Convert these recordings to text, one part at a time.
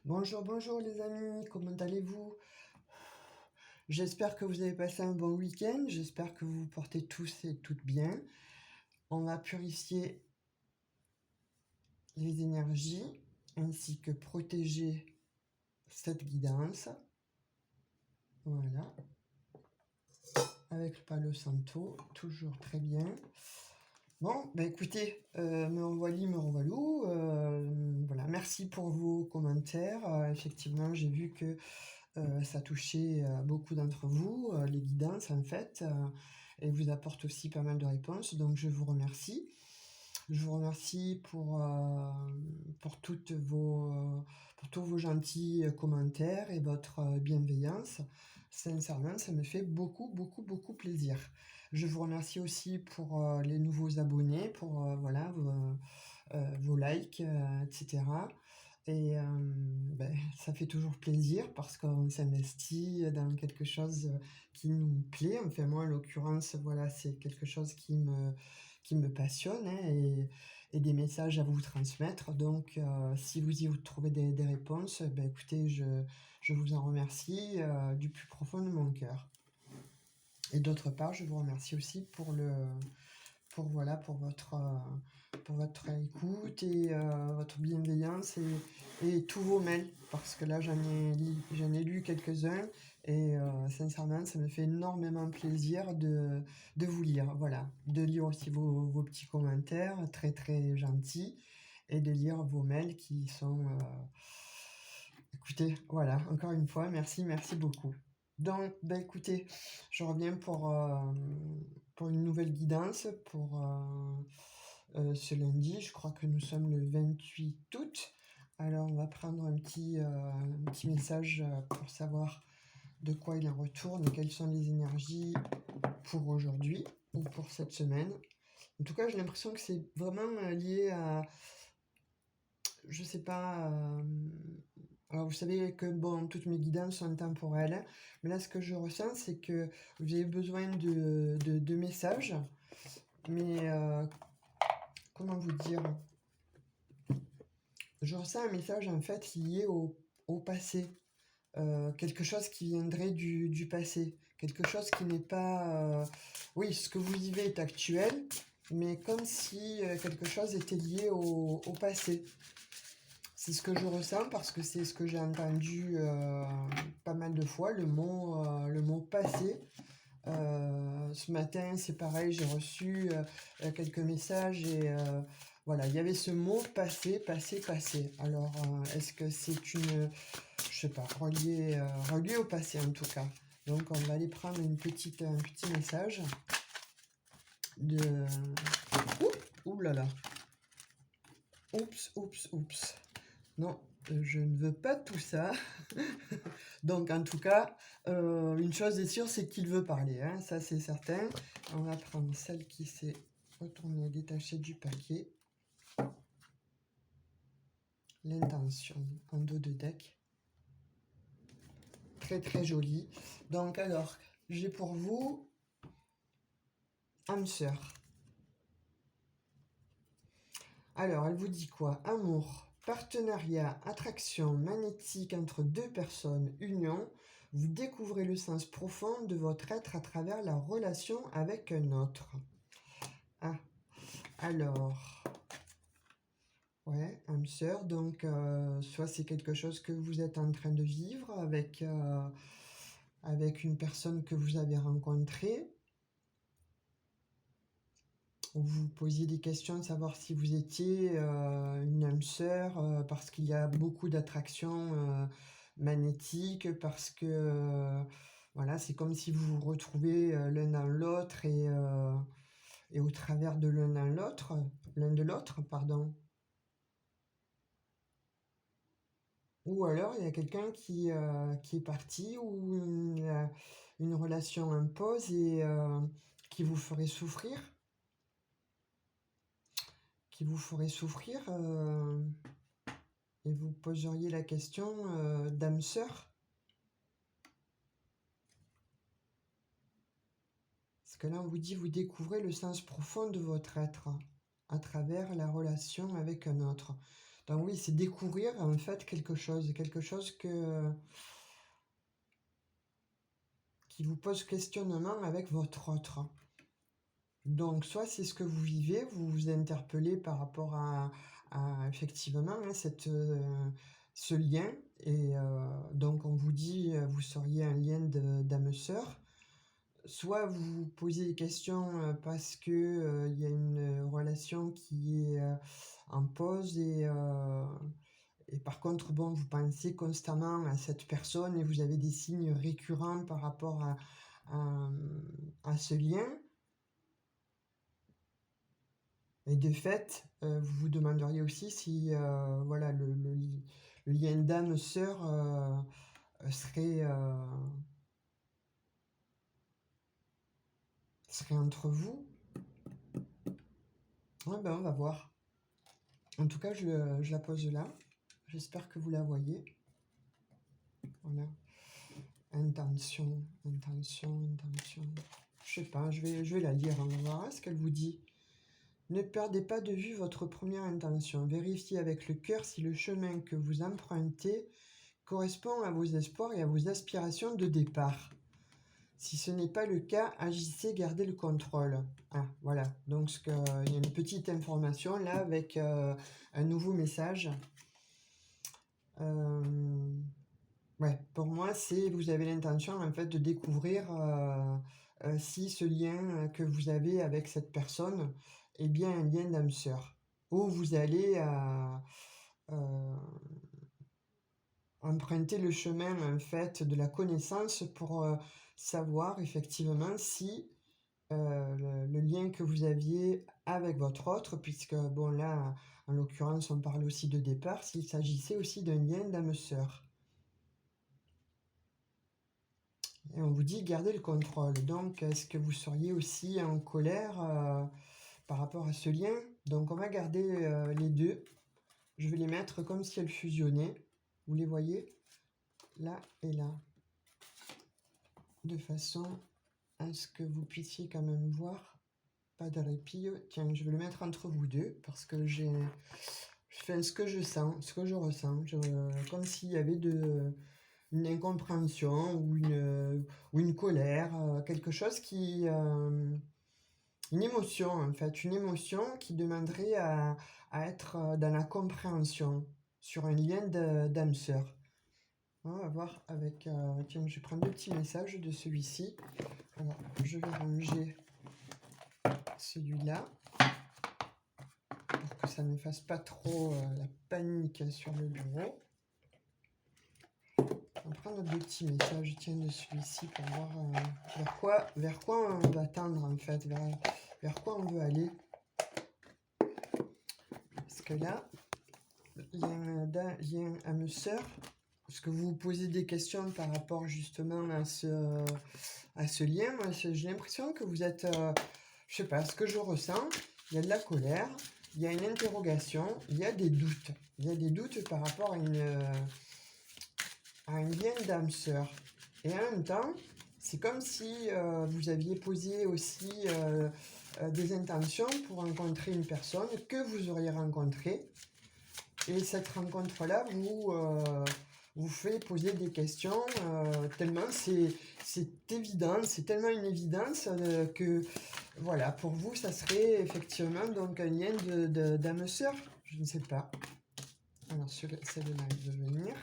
Bonjour, bonjour les amis, comment allez-vous? J'espère que vous avez passé un bon week-end, j'espère que vous vous portez tous et toutes bien. On va purifier les énergies ainsi que protéger cette guidance. Voilà, avec le Palo Santo, toujours très bien. Bon, bah écoutez, me revoilà, me revoilou. Voilà, merci pour vos commentaires. Effectivement, j'ai vu que ça touchait beaucoup d'entre vous, les guidances en fait, et vous apporte aussi pas mal de réponses, donc je vous remercie. Je vous remercie pour pour tous vos gentils commentaires et votre bienveillance. Sincèrement, ça me fait beaucoup, beaucoup, beaucoup plaisir. Je vous remercie aussi pour les nouveaux abonnés, pour voilà, vos likes, etc. Et ça fait toujours plaisir parce qu'on s'investit dans quelque chose qui nous plaît. Enfin, moi, en l'occurrence, voilà, c'est quelque chose qui me passionne, hein, et des messages à vous transmettre. Donc, si vous y trouvez des réponses, ben, écoutez, je vous en remercie du plus profond de mon cœur. Et d'autre part, je vous remercie aussi voilà, pour votre écoute et votre bienveillance et tous vos mails, parce que là j'en ai lu quelques-uns et sincèrement ça me fait énormément plaisir de vous lire, voilà, de lire aussi vos petits commentaires très très gentils et de lire vos mails qui sont écoutez, voilà, encore une fois, merci, merci beaucoup. Donc, ben écoutez, je reviens pour une nouvelle guidance pour ce lundi. Je crois que nous sommes le 28 août. Alors, on va prendre un petit message pour savoir de quoi il en retourne, quelles sont les énergies pour aujourd'hui ou pour cette semaine. En tout cas, j'ai l'impression que c'est vraiment lié à, je sais pas. Alors, vous savez que bon, toutes mes guidances sont temporelles, hein, mais là, ce que je ressens, c'est que vous avez besoin de messages, mais comment vous dire? Je ressens un message en fait lié au passé, quelque chose qui viendrait du passé, quelque chose qui n'est pas. Oui, ce que vous vivez est actuel, mais comme si quelque chose était lié au passé. C'est ce que je ressens parce que c'est ce que j'ai entendu pas mal de fois, le mot passé. Ce matin, c'est pareil, j'ai reçu quelques messages et voilà, il y avait ce mot passé, passé, passé. Alors, est-ce que c'est je sais pas, relié au passé en tout cas. Donc, on va aller prendre un petit message de. Ouh là là. Oups, oups, oups. Non, je ne veux pas tout ça. Donc, en tout cas, une chose est sûre, c'est qu'il veut parler, hein, ça c'est certain. On va prendre celle qui s'est retournée, détachée du paquet. L'intention en dos de deck. Très très joli. Donc, alors, j'ai pour vous âme sœur. Alors, elle vous dit quoi? Amour, partenariat, attraction magnétique entre deux personnes, union. Vous découvrez le sens profond de votre être à travers la relation avec un autre. Ah, alors, ouais, âme sœur. Donc, soit c'est quelque chose que vous êtes en train de vivre avec une personne que vous avez rencontrée. Vous vous posiez des questions de savoir si vous étiez une âme sœur, parce qu'il y a beaucoup d'attractions magnétiques, parce que voilà, c'est comme si vous vous retrouvez l'un dans l'autre et au travers de l'un de l'autre, pardon. Ou alors il y a quelqu'un qui est parti, ou une relation impose et qui vous ferait souffrir. Et vous poseriez la question d'âme sœur. Parce que là, on vous dit, vous découvrez le sens profond de votre être à travers la relation avec un autre. Donc oui, c'est découvrir en fait quelque chose qui vous pose questionnement avec votre autre. Donc soit c'est ce que vous vivez, vous vous interpellez par rapport à effectivement hein, ce lien, et donc on vous dit vous seriez un lien d'âme sœur. Soit vous vous posez des questions parce que il y a une relation qui est en pause, et par contre, bon, vous pensez constamment à cette personne et vous avez des signes récurrents par rapport à ce lien. Et de fait, vous vous demanderiez aussi si voilà, le lien d'âme sœur serait entre vous. Ouais, ben, on va voir. En tout cas, je la pose là. J'espère que vous la voyez. Voilà. Intention, intention, intention. Je sais pas, je vais la lire. On va voir ce qu'elle vous dit. Ne perdez pas de vue votre première intention. Vérifiez avec le cœur si le chemin que vous empruntez correspond à vos espoirs et à vos aspirations de départ. Si ce n'est pas le cas, agissez, gardez le contrôle. Ah, voilà. Donc, il y a une petite information là avec un nouveau message. Ouais, pour moi, c'est vous avez l'intention en fait de découvrir si ce lien que vous avez avec cette personne est bien un lien d'âme sœur. Ou vous allez emprunter le chemin en fait de la connaissance pour savoir effectivement si le lien que vous aviez avec votre autre, puisque bon là, en l'occurrence, on parle aussi de départ, s'il s'agissait aussi d'un lien d'âme sœur. Et on vous dit gardez le contrôle. Donc, est-ce que vous seriez aussi en colère par rapport à ce lien? Donc, on va garder les deux. Je vais les mettre comme si elles fusionnaient. Vous les voyez? Là et là. De façon à ce que vous puissiez quand même voir. Pas de répit. Tiens, je vais le mettre entre vous deux parce que je fais ce que je sens, ce que je ressens. Comme s'il y avait une incompréhension ou une colère, quelque chose une émotion en fait, une émotion qui demanderait à être dans la compréhension sur un lien d'âme sœur. On va voir avec, tiens, je vais prendre deux petits messages de celui-ci. Alors, je vais ranger celui-là pour que ça ne fasse pas trop la panique sur le bureau. On va prendre deux petits messages, tiens, de celui-ci pour voir vers quoi on va tendre en fait, vers quoi on veut aller. Parce que là, il y a un âme sœur. Parce que vous vous posez des questions par rapport justement à ce lien. Moi, j'ai l'impression que vous êtes, je sais pas, ce que je ressens, il y a de la colère, il y a une interrogation, il y a des doutes. Il y a des doutes par rapport à un lien d'âme sœur. Et en même temps, c'est comme si vous aviez posé aussi des intentions pour rencontrer une personne que vous auriez rencontrée. Et cette rencontre-là vous fait poser des questions tellement c'est évident, c'est tellement une évidence que voilà, pour vous, ça serait effectivement donc un lien d'âme sœur. Je ne sais pas. Alors, celle-là, elle veut venir.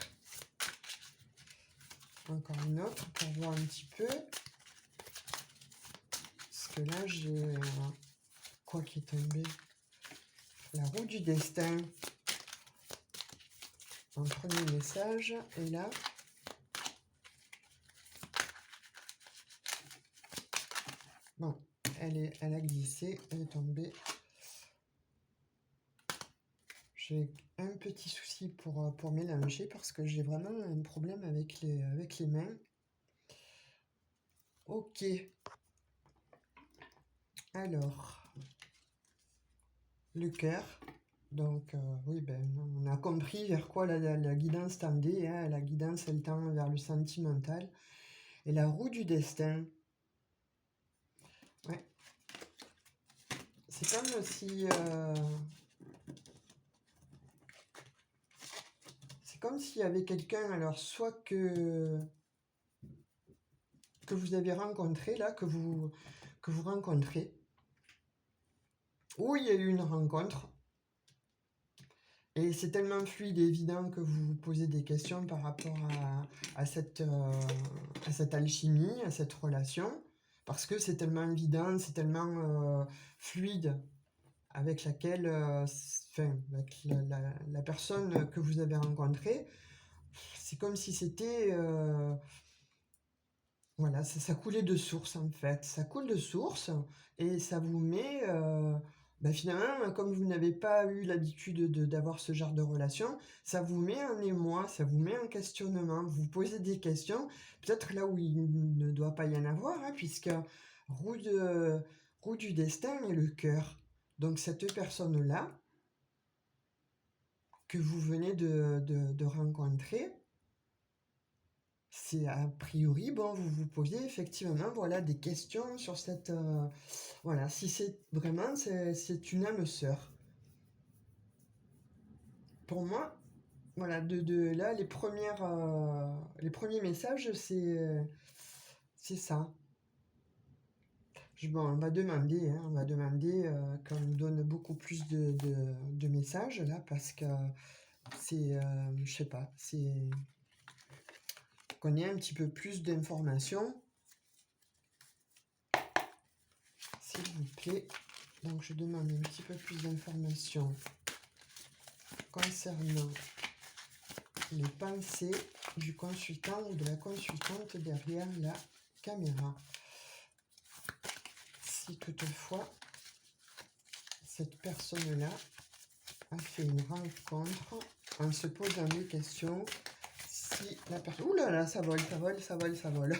Encore une autre pour voir un petit peu. Parce que là, j'ai quoi qui est tombé? La roue du destin. Un premier message. Et là, bon, elle a glissé, elle est tombée. J'ai un petit souci pour mélanger parce que j'ai vraiment un problème avec les mains. Ok. Alors, le cœur. Donc, oui, ben, on a compris vers quoi la guidance tendait. Hein. La guidance, elle tend vers le sentimental. Et la roue du destin. Ouais. C'est comme si... comme s'il y avait quelqu'un, alors soit que vous avez rencontré, là, que vous rencontrez, ou il y a eu une rencontre, et c'est tellement fluide et évident que vous vous posez des questions par rapport à cette alchimie, à cette relation, parce que c'est tellement évident, c'est tellement fluide avec laquelle, avec la personne que vous avez rencontrée, c'est comme si c'était, voilà, ça coulait de source en fait. Ça coule de source et ça vous met, finalement, comme vous n'avez pas eu l'habitude d'avoir ce genre de relation, ça vous met en émoi, ça vous met en questionnement. Vous vous posez des questions, peut-être là où il ne doit pas y en avoir, hein, puisque roue, roue du destin et le cœur. Donc cette personne-là que vous venez de rencontrer, c'est a priori, bon, vous vous posez effectivement, voilà, des questions sur cette, voilà, si c'est vraiment, c'est une âme sœur. Pour moi, voilà, de là, les les premiers messages, c'est ça. Bon, on va demander, hein, qu'on nous donne beaucoup plus de messages, là, parce que c'est, je sais pas, c'est qu'on ait un petit peu plus d'informations, s'il vous plaît. Donc, je demande un petit peu plus d'informations concernant les pensées du consultant ou de la consultante derrière la caméra. Si toutefois, cette personne-là a fait une rencontre en se posant des questions, si la personne... Ouh là là, ça vole, ça vole, ça vole, ça vole.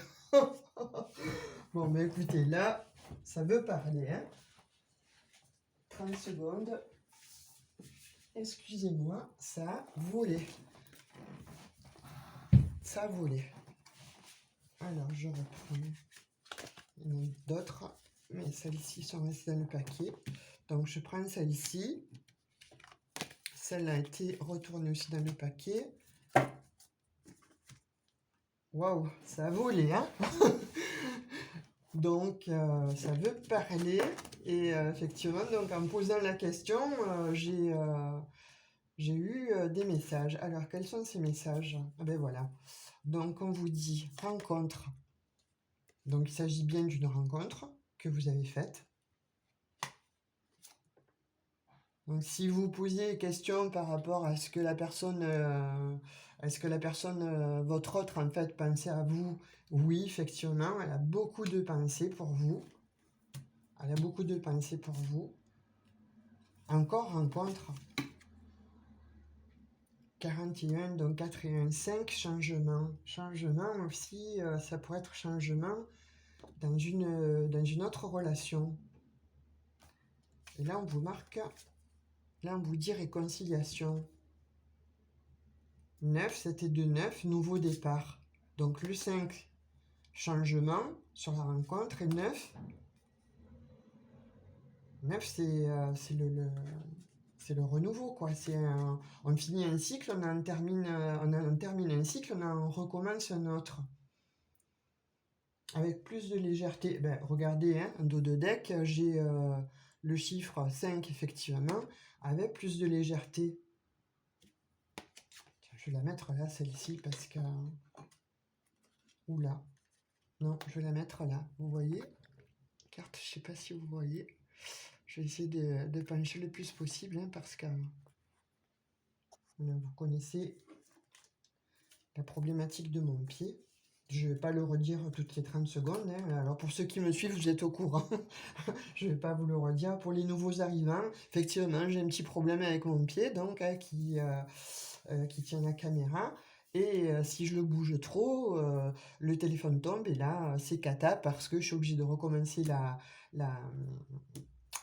Bon, mais écoutez, là, ça veut parler, hein. 30 secondes. Excusez-moi, ça a volé. Ça a volé. Alors, je reprends. Il y en a d'autres, mais celles-ci sont restées dans le paquet. Donc, je prends celle-ci. Celle-là a été retournée aussi dans le paquet. Waouh, ça a volé, hein. Donc, ça veut parler. Et effectivement, donc, en me posant la question, j'ai eu des messages. Alors, quels sont ces messages? Ah ben voilà. Donc, on vous dit rencontre. Donc, il s'agit bien d'une rencontre que vous avez faite. Donc, si vous posiez des questions par rapport à ce que la personne, votre autre, en fait, pensait à vous, oui, effectivement, elle a beaucoup de pensées pour vous. Elle a beaucoup de pensées pour vous. Encore rencontre. 41, donc 4 et 1, 5, changement. Changement aussi, ça pourrait être changement dans une autre relation. Et là, on vous marque, là, on vous dit réconciliation. 9, c'était de 9, nouveau départ. Donc le 5, changement sur la rencontre. Et 9, c'est le renouveau, quoi. On finit un cycle, on termine un cycle, on en recommence un autre. Avec plus de légèreté. Ben, regardez, hein, un dos de deck, j'ai le chiffre 5, effectivement, avec plus de légèreté. Je vais la mettre là, celle-ci, parce que... Oula. Non, je vais la mettre là. Vous voyez? Carte, je sais pas si vous voyez. Je vais essayer de pencher le plus possible, hein, parce que... Vous connaissez la problématique de mon pied. Je ne vais pas le redire toutes les 30 secondes. Hein. Alors, pour ceux qui me suivent, vous êtes au courant. Je ne vais pas vous le redire. Pour les nouveaux arrivants, effectivement, j'ai un petit problème avec mon pied, donc, hein, qui tient la caméra. Et si je le bouge trop, le téléphone tombe et là, c'est cata parce que je suis obligée de recommencer la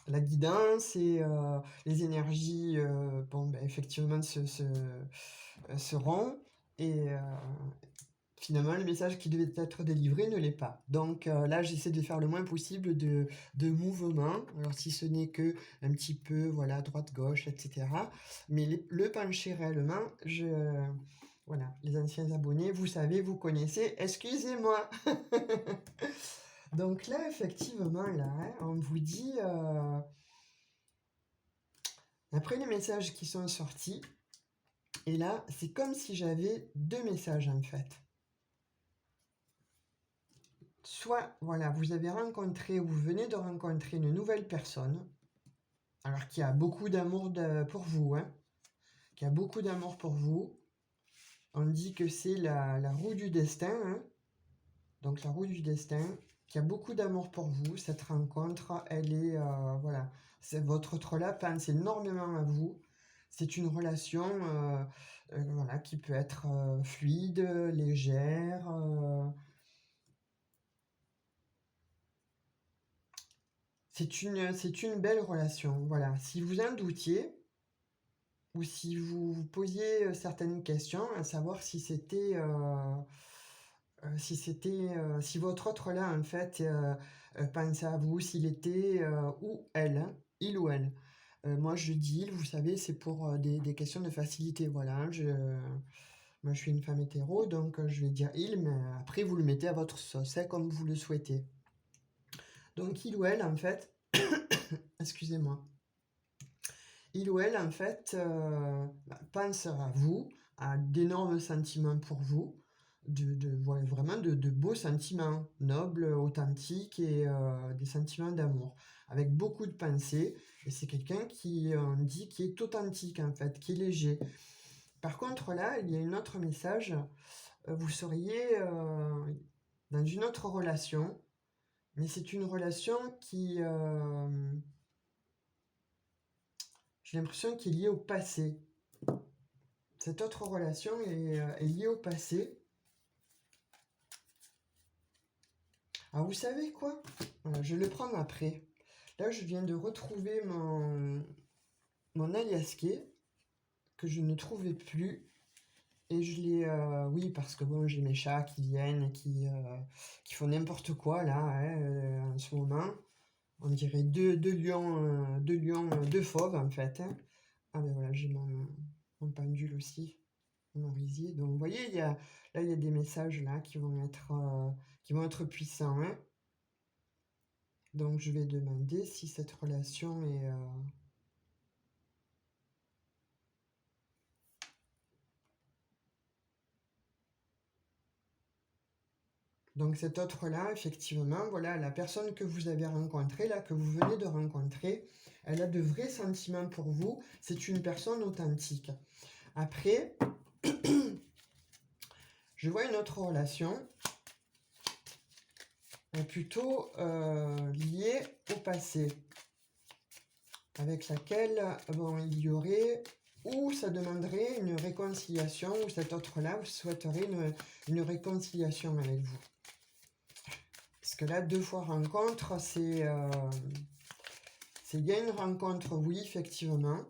guidance et les énergies, effectivement, seront. Et finalement, le message qui devait être délivré ne l'est pas. Donc là, j'essaie de faire le moins possible de mouvements. Alors, si ce n'est que un petit peu, voilà, droite-gauche, etc. Mais le pencher réellement, Voilà, les anciens abonnés, vous savez, vous connaissez, excusez-moi. Donc là, effectivement, là, hein, on vous dit, après les messages qui sont sortis, et là, c'est comme si j'avais deux messages en fait. Soit, voilà, vous avez rencontré, ou vous venez de rencontrer une nouvelle personne, alors qui a beaucoup d'amour pour vous, hein, qui a beaucoup d'amour pour vous. On dit que c'est la roue du destin, hein, donc la roue du destin, qui a beaucoup d'amour pour vous. Cette rencontre, elle est, voilà, votre autre là pense énormément à vous. C'est une relation, voilà, qui peut être fluide, légère. C'est une belle relation, voilà. Si vous en doutiez, ou si vous vous posiez certaines questions, à savoir si votre autre là, en fait, pensait à vous, s'il était, ou elle, hein, il ou elle. Moi, je dis il, vous savez, c'est pour des questions de facilité, voilà. Hein, moi, je suis une femme hétéro, donc je vais dire il, mais après, vous le mettez à votre sauce, hein, comme vous le souhaitez. Donc, il ou elle, en fait, excusez-moi. Il ou elle, en fait, pensera à vous, a d'énormes sentiments pour vous, ouais, vraiment de beaux sentiments, nobles, authentiques et des sentiments d'amour, avec beaucoup de pensées. Et c'est quelqu'un qui, on dit, qui est authentique, en fait, qui est léger. Par contre, là, il y a un autre message. Vous seriez dans une autre relation, mais c'est une relation qui, j'ai l'impression qu'il est liée au passé. Cette autre relation est liée au passé. Ah, vous savez quoi? Voilà, je vais le prendre après. Là, je viens de retrouver mon aliasqué que je ne trouvais plus. Et je l'ai... oui, parce que bon, j'ai mes chats qui viennent, qui font n'importe quoi, là, hein, en ce moment. On dirait deux lions, deux fauves, en fait. Hein. Ah, ben voilà, j'ai mon pendule aussi. Morisier. Donc, vous voyez, là, il y a des messages là qui vont être puissants. Hein. Donc, je vais demander si cette relation est... Donc, cette autre-là, effectivement, voilà, la personne que vous avez rencontrée, là, que vous venez de rencontrer, elle a de vrais sentiments pour vous. C'est une personne authentique. Après, je vois une autre relation plutôt liée au passé, avec laquelle bon, il y aurait, ou ça demanderait une réconciliation, ou cet autre-là vous souhaiterait une réconciliation avec vous. Parce que là, deux fois rencontre, il y a une rencontre, oui, effectivement.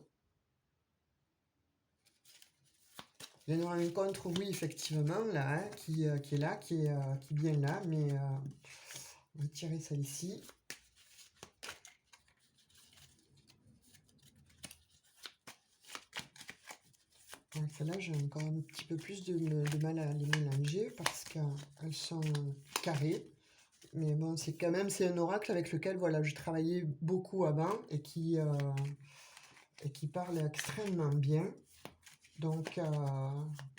Il y a une rencontre, oui, effectivement, là, hein, qui est là, qui est bien là, mais on va tirer celle-ci. Celles-là, j'ai encore un petit peu plus de mal à les mélanger parce qu'elles sont carrées. Mais bon, c'est un oracle avec lequel voilà, je travaillais beaucoup avant et qui parle extrêmement bien. Donc,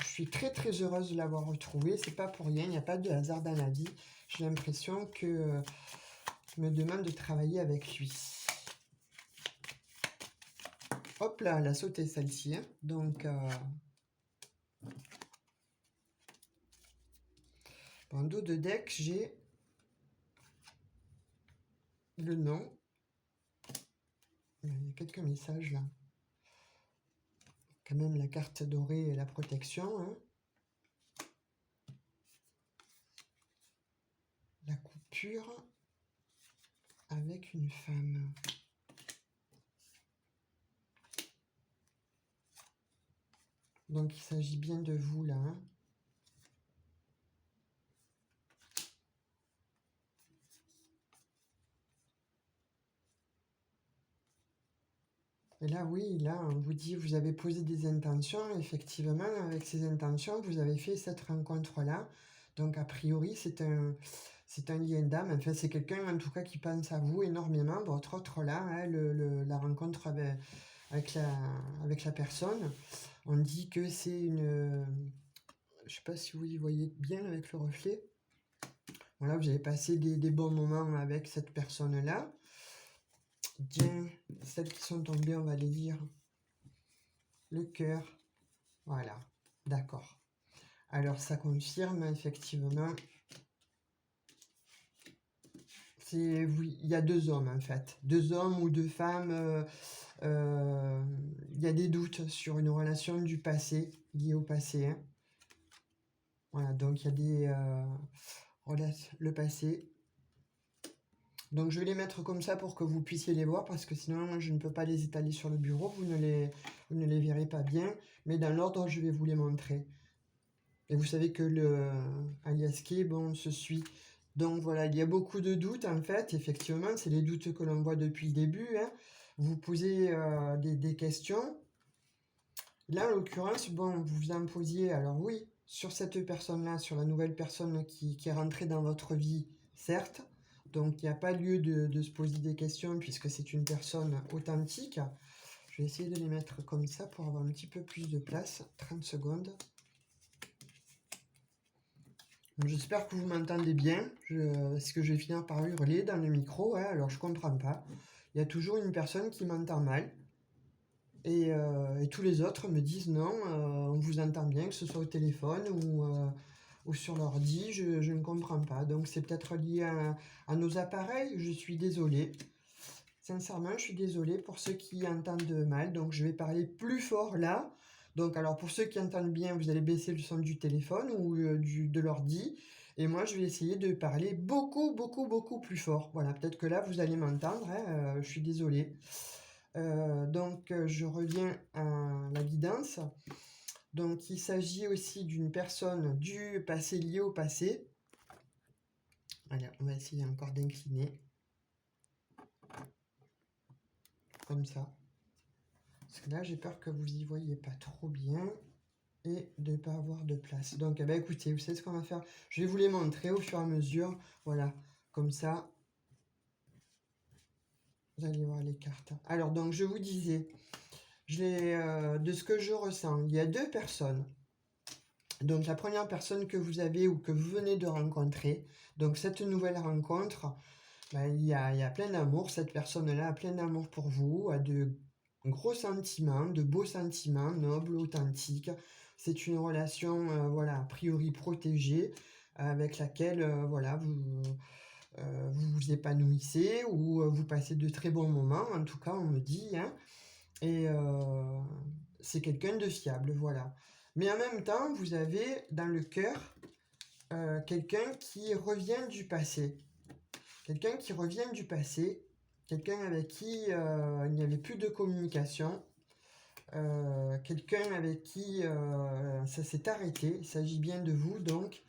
je suis très très heureuse de l'avoir retrouvé. C'est pas pour rien, il n'y a pas de hasard dans la vie. J'ai l'impression que je me demande de travailler avec lui. Hop là, elle a sauté celle-ci. Hein. Donc, en dos de deck, j'ai le nom. Il y a quelques messages là. Quand même la carte dorée et la protection. Hein. La coupure avec une femme. Donc il s'agit bien de vous là. Hein. Et là, oui, là, on vous dit, vous avez posé des intentions. Effectivement, avec ces intentions, vous avez fait cette rencontre-là. Donc, a priori, c'est un lien d'âme. Enfin, c'est quelqu'un, en tout cas, qui pense à vous énormément. Votre autre là, hein, la rencontre avec avec la personne. On dit que c'est une... je sais pas si vous y voyez bien avec le reflet. Voilà, vous avez passé des bons moments avec cette personne-là. Bien, celles qui sont tombées, on va les lire. Le cœur. Voilà, d'accord. Alors, ça confirme, effectivement. Oui, il y a deux hommes, en fait. Deux hommes ou deux femmes. Il y a des doutes sur une relation du passé, liée au passé. Hein. Voilà, donc il y a des... le passé. Donc je vais les mettre comme ça pour que vous puissiez les voir, parce que sinon je ne peux pas les étaler sur le bureau, vous ne les verrez pas bien, mais dans l'ordre je vais vous les montrer. Et vous savez que le aliasqué, bon, se suit. Donc voilà, il y a beaucoup de doutes en fait, effectivement, c'est les doutes que l'on voit depuis le début. Hein. Vous posez des questions. Là, en l'occurrence, bon, vous vous en posiez, alors oui, sur cette personne-là, sur la nouvelle personne qui est rentrée dans votre vie, certes. Donc, il n'y a pas lieu de se poser des questions puisque c'est une personne authentique. Je vais essayer de les mettre comme ça pour avoir un petit peu plus de place. 30 secondes. J'espère que vous m'entendez bien. Est-ce que je vais finir par hurler dans le micro? Ouais, alors, je comprends pas. Il y a toujours une personne qui m'entend mal. Et tous les autres me disent non, on vous entend bien, que ce soit au téléphone ou sur l'ordi, je ne comprends pas. Donc c'est peut-être lié à nos appareils, je suis désolée. Sincèrement, je suis désolée pour ceux qui entendent mal, donc je vais parler plus fort là. Donc alors pour ceux qui entendent bien, vous allez baisser le son du téléphone ou de l'ordi. Et moi, je vais essayer de parler beaucoup, beaucoup, beaucoup plus fort. Voilà, peut-être que là, vous allez m'entendre, hein, je suis désolée. Donc, je reviens à la guidance. Donc, il s'agit aussi d'une personne du passé liée au passé. Allez, on va essayer encore d'incliner. Comme ça. Parce que là, j'ai peur que vous y voyez pas trop bien et de ne pas avoir de place. Donc, eh ben, écoutez, vous savez ce qu'on va faire? Je vais vous les montrer au fur et à mesure. Voilà, comme ça. Vous allez voir les cartes. Alors, donc, je vous disais, de ce que je ressens, il y a deux personnes. Donc la première personne que vous avez ou que vous venez de rencontrer, donc cette nouvelle rencontre, ben, il y a plein d'amour, cette personne-là a plein d'amour pour vous, a de gros sentiments, de beaux sentiments, nobles, authentiques. C'est une relation, voilà, a priori protégée, avec laquelle, voilà, vous vous épanouissez ou vous passez de très bons moments, en tout cas on me dit, hein, et c'est quelqu'un de fiable, voilà. Mais en même temps, vous avez dans le cœur quelqu'un qui revient du passé. Quelqu'un qui revient du passé. Quelqu'un avec qui il n'y avait plus de communication. Quelqu'un avec qui ça s'est arrêté. Il s'agit bien de vous, donc.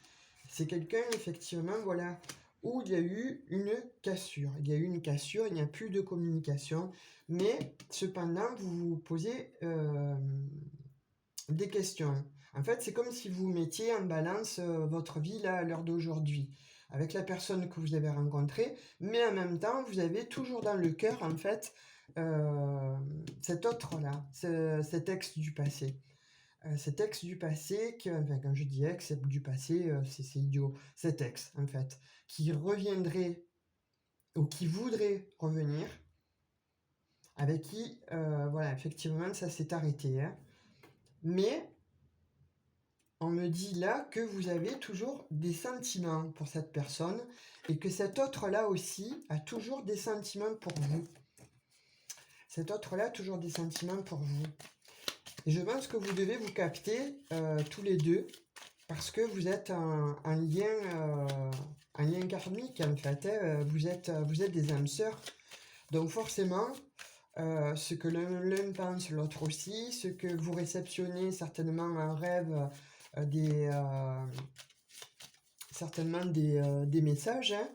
C'est quelqu'un, effectivement, voilà, où il y a eu une cassure. Il y a eu une cassure, il n'y a plus de communication. Mais, cependant, vous vous posez des questions. En fait, c'est comme si vous mettiez en balance votre vie là, à l'heure d'aujourd'hui, avec la personne que vous avez rencontrée, mais en même temps, vous avez toujours dans le cœur, en fait, cet autre-là, cet ex du passé. Cet ex du passé, enfin, quand je dis ex, c'est du passé, c'est idiot. Cet ex, en fait, qui reviendrait ou qui voudrait revenir, avec qui, voilà, effectivement, ça s'est arrêté. Hein. Mais on me dit là que vous avez toujours des sentiments pour cette personne et que cet autre-là aussi a toujours des sentiments pour vous. Cet autre-là a toujours des sentiments pour vous. Et je pense que vous devez vous capter tous les deux parce que vous êtes un lien karmique en fait. Hein. Vous êtes des âmes sœurs. Donc forcément, ce que l'un pense, l'autre aussi, ce que vous réceptionnez certainement en rêve, certainement des messages hein,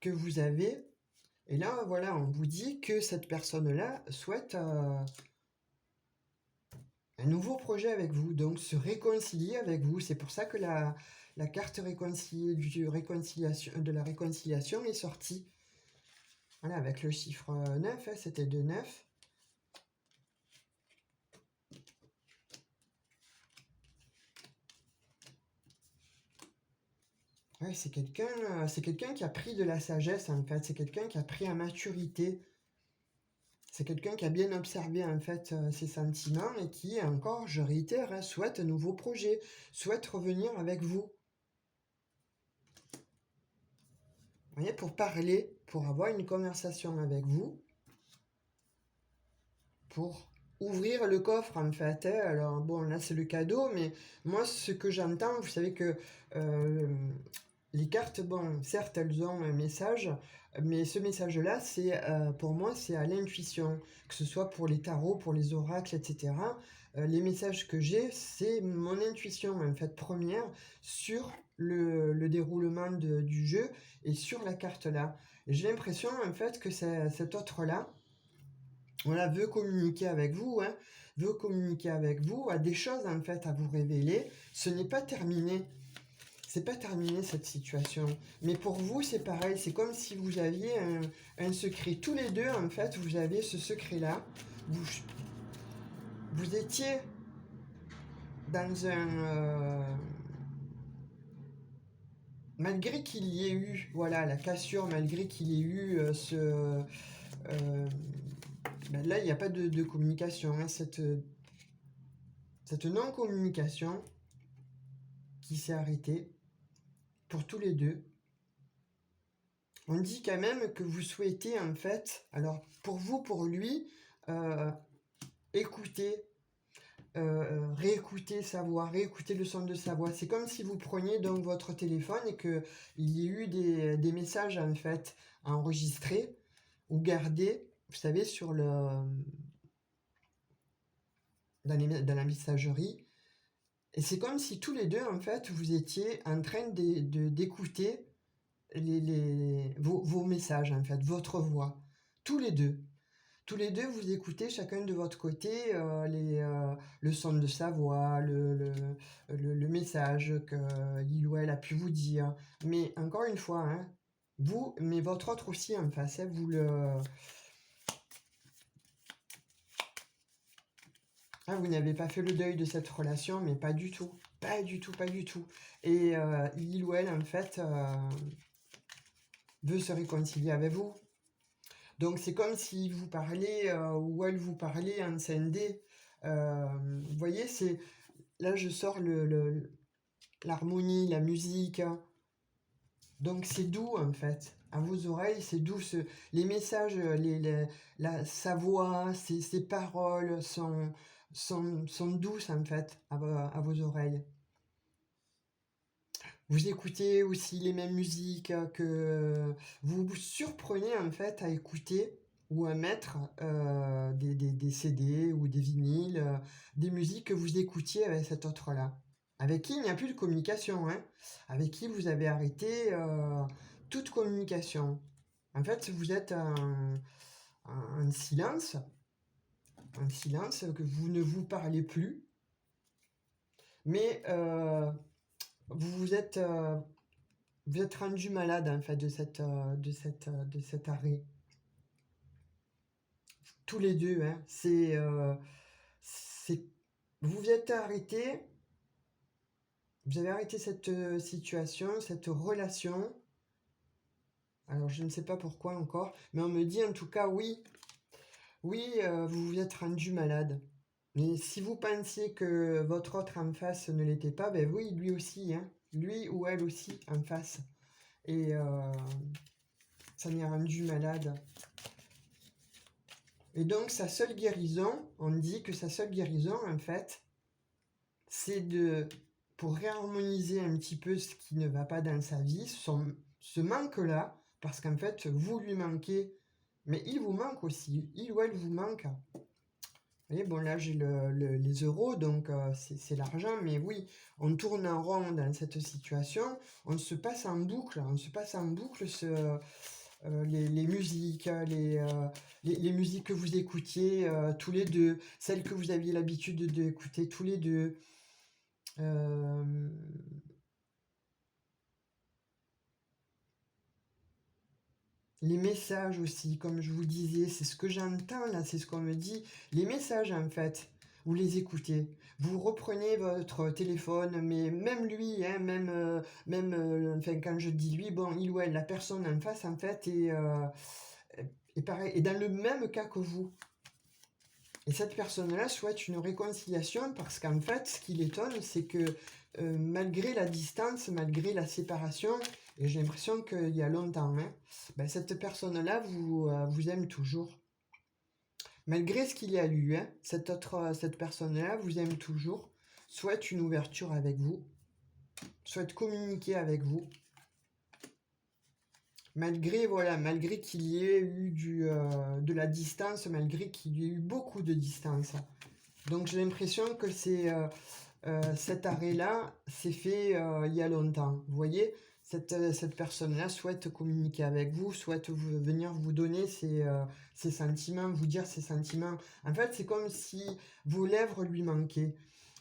que vous avez. Et là, voilà, on vous dit que cette personne-là souhaite un nouveau projet avec vous, donc se réconcilier avec vous. C'est pour ça que la carte réconciliée, de la réconciliation est sortie. Voilà, avec le chiffre 9, hein, c'était de 9. Ouais, c'est quelqu'un qui a pris de la sagesse, en fait. C'est quelqu'un qui a pris en maturité. C'est quelqu'un qui a bien observé, en fait, ses sentiments et qui, encore, je réitère, hein, souhaite un nouveau projet, souhaite revenir avec vous. Vous voyez, pour parler, pour avoir une conversation avec vous, pour ouvrir le coffre, en fait, hein. Alors, bon, là, c'est le cadeau, mais moi, ce que j'entends, vous savez que les cartes, bon, certes, elles ont un message, mais ce message-là, c'est pour moi, c'est à l'intuition, que ce soit pour les tarots, pour les oracles, etc. Les messages que j'ai, c'est mon intuition, en fait, première, sur le déroulement du jeu et sur la carte-là. Et j'ai l'impression, en fait, que cet autre-là, voilà, veut communiquer avec vous, hein, veut communiquer avec vous, a des choses, en fait, à vous révéler. Ce n'est pas terminé. C'est pas terminé cette situation. Mais pour vous, c'est pareil. C'est comme si vous aviez un secret. Tous les deux, en fait, vous avez ce secret-là. Vous étiez dans malgré qu'il y ait eu, voilà, la cassure, malgré qu'il y ait eu ben là, il n'y a pas de communication. Hein, cette non-communication qui s'est arrêtée pour tous les deux. On dit quand même que vous souhaitez, en fait, alors pour vous, pour lui, écouter, réécouter sa voix, réécouter le son de sa voix. C'est comme si vous preniez donc votre téléphone et qu'il y ait eu des messages, en fait, enregistrés ou gardés, vous savez, dans la messagerie. Et c'est comme si tous les deux, en fait, vous étiez en train d'écouter vos messages, en fait, votre voix. Tous les deux. Tous les deux, vous écoutez chacun de votre côté le son de sa voix, le message qu'il ou elle a pu vous dire. Mais encore une fois, hein, vous, mais votre autre aussi en face, hein, vous n'avez pas fait le deuil de cette relation, mais pas du tout. Pas du tout, pas du tout. Et il ou elle, en fait, veut se réconcilier avec vous. Donc c'est comme si vous parlez ou elle vous parlait en scindé. Vous voyez, c'est là je sors l'harmonie, la musique. Donc c'est doux en fait. À vos oreilles, c'est doux. Les messages, sa voix, ses paroles sont douces en fait à vos oreilles. Vous écoutez aussi les mêmes musiques que vous vous surprenez en fait à écouter ou à mettre des CD ou des vinyles, des musiques que vous écoutiez avec cet autre-là, avec qui il n'y a plus de communication, hein, avec qui vous avez arrêté toute communication. En fait, vous êtes en silence, que vous ne vous parlez plus, mais vous êtes rendu malade en fait de cet arrêt. Tous les deux, hein. Vous êtes arrêté, vous avez arrêté cette situation, cette relation. Alors je ne sais pas pourquoi encore, mais on me dit en tout cas oui, vous vous êtes rendu malade. Mais si vous pensiez que votre autre en face ne l'était pas, ben oui, lui aussi, hein. Lui ou elle aussi en face. Et ça m'est rendu malade. Et donc sa seule guérison, on dit que sa seule guérison en fait, c'est pour réharmoniser un petit peu ce qui ne va pas dans sa vie, ce manque-là, parce qu'en fait vous lui manquez, mais il vous manque aussi, il ou elle vous manque. Vous voyez, bon là j'ai les euros, donc c'est l'argent, mais oui, on tourne en rond dans cette situation, on se passe en boucle les musiques, les musiques que vous écoutiez tous les deux, celles que vous aviez l'habitude d'écouter tous les deux. Euh, les messages aussi, comme je vous disais, c'est ce que j'entends là, c'est ce qu'on me dit. Les messages, en fait, vous les écoutez. Vous reprenez votre téléphone, mais même lui, hein, enfin, quand je dis lui, bon, il ou elle, la personne en face, en fait, est pareil, est dans le même cas que vous. Et cette personne-là souhaite une réconciliation parce qu'en fait, ce qui l'étonne, c'est que malgré la distance, malgré la séparation, et j'ai l'impression qu'il y a longtemps, hein, ben, cette personne-là vous aime toujours. Malgré ce qu'il y a eu, hein, cette personne-là vous aime toujours, souhaite une ouverture avec vous, souhaite communiquer avec vous. Malgré qu'il y ait eu de la distance, malgré qu'il y ait eu beaucoup de distance. Donc j'ai l'impression que cet arrêt-là s'est fait il y a longtemps. Vous voyez, cette personne-là souhaite communiquer avec vous, souhaite venir vous donner ses sentiments, vous dire ses sentiments. En fait, c'est comme si vos lèvres lui manquaient,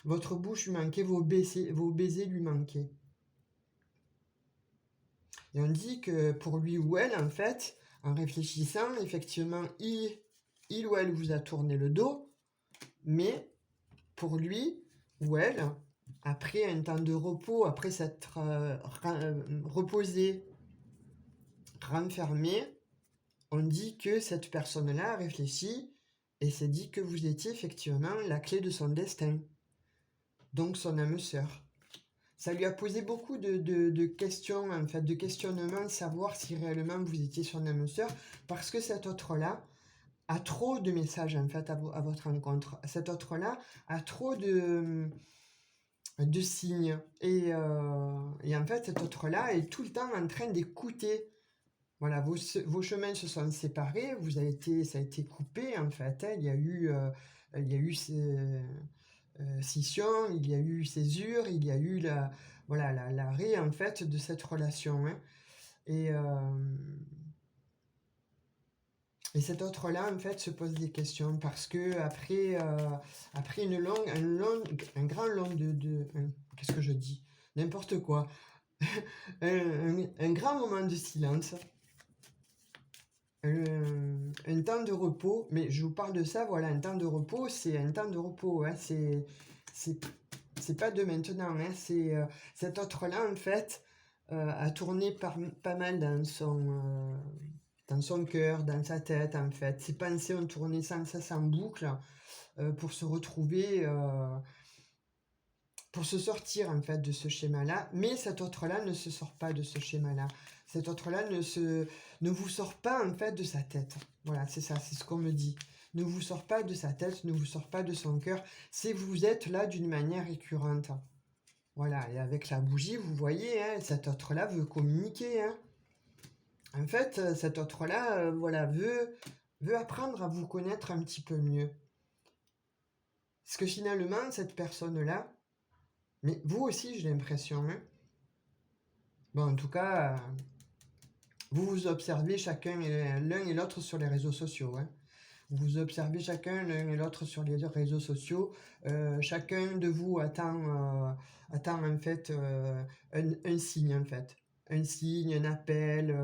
votre bouche lui manquait, vos baisers lui manquaient. Et on dit que pour lui ou elle, en fait, en réfléchissant, effectivement, il ou elle vous a tourné le dos, mais pour lui ou elle, après un temps de repos, après s'être reposé, renfermé, on dit que cette personne-là a réfléchi et s'est dit que vous étiez effectivement la clé de son destin, donc son âme sœur. Ça lui a posé beaucoup de questions, en fait, de questionnements, de savoir si réellement vous étiez son âme sœur, parce que cet autre-là a trop de messages, en fait, à votre rencontre. Cet autre-là a trop de signes. Et en fait, cet autre-là est tout le temps en train d'écouter. Voilà, vos chemins se sont séparés, ça a été coupé, en fait. Hein. Il y a eu scission, il y a eu césure, il y a eu l'arrêt en fait de cette relation. Hein. Et, et cet autre-là en fait se pose des questions parce que après un grand long qu'est-ce que je dis? N'importe quoi. un grand moment de silence. Un temps de repos, mais je vous parle de ça, voilà, un temps de repos, c'est un temps de repos, hein, c'est pas de maintenant, hein, cet autre-là, en fait, a tourné pas mal dans son cœur, dans sa tête, en fait. Ses pensées ont tourné sans cesse en boucle pour se retrouver, pour se sortir, en fait, de ce schéma-là. Mais cet autre-là ne se sort pas de ce schéma-là. Cet autre-là ne vous sort pas, en fait, de sa tête. Voilà, c'est ça, c'est ce qu'on me dit. Ne vous sort pas de sa tête, ne vous sort pas de son cœur. C'est vous êtes là d'une manière récurrente. Voilà, et avec la bougie, vous voyez, hein, cet autre-là veut communiquer. Hein. En fait, cet autre-là, voilà, veut apprendre à vous connaître un petit peu mieux. Parce que finalement, cette personne-là, mais vous aussi, j'ai l'impression, hein. Bon, en tout cas, vous vous observez chacun l'un et l'autre sur les réseaux sociaux. Hein. Vous observez chacun l'un et l'autre sur les réseaux sociaux. Chacun de vous attend en fait un signe en fait. Un signe, un appel.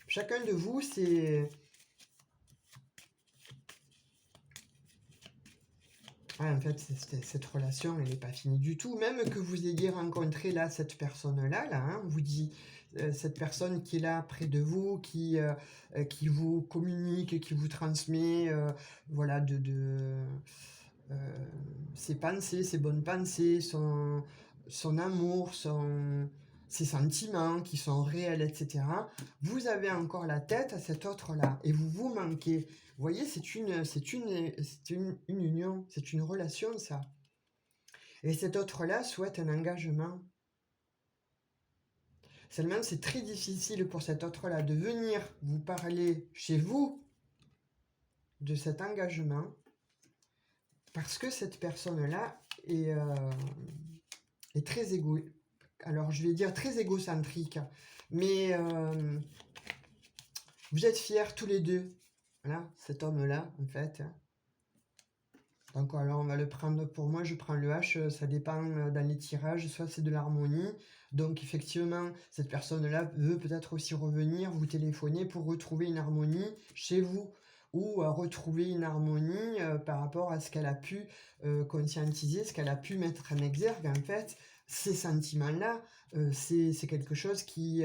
Chacun de vous, c'est... Ah, en fait, cette relation, elle n'est pas finie du tout. Même que vous ayez rencontré là cette personne-là, là, hein, on vous dit cette personne qui est là près de vous, qui vous communique, qui vous transmet, voilà, ses pensées, ses bonnes pensées, son amour, ses sentiments qui sont réels, etc. Vous avez encore la tête à cet autre-là et vous manquez. Vous voyez, c'est une union, c'est une relation, ça. Et cet autre-là souhaite un engagement. Seulement, c'est très difficile pour cet autre-là de venir vous parler chez vous de cet engagement parce que cette personne-là est très alors je vais dire très égocentrique, mais Vous êtes fiers tous les deux. Voilà, cet homme-là, en fait. Donc, alors, on va le prendre pour moi. Je prends le H, ça dépend dans les tirages. Soit c'est de l'harmonie. Donc, effectivement, cette personne-là veut peut-être aussi revenir, vous téléphoner pour retrouver une harmonie chez vous. Ou retrouver une harmonie par rapport à ce qu'elle a pu conscientiser, ce qu'elle a pu mettre en exergue, en fait. Ces sentiments-là, c'est quelque chose qui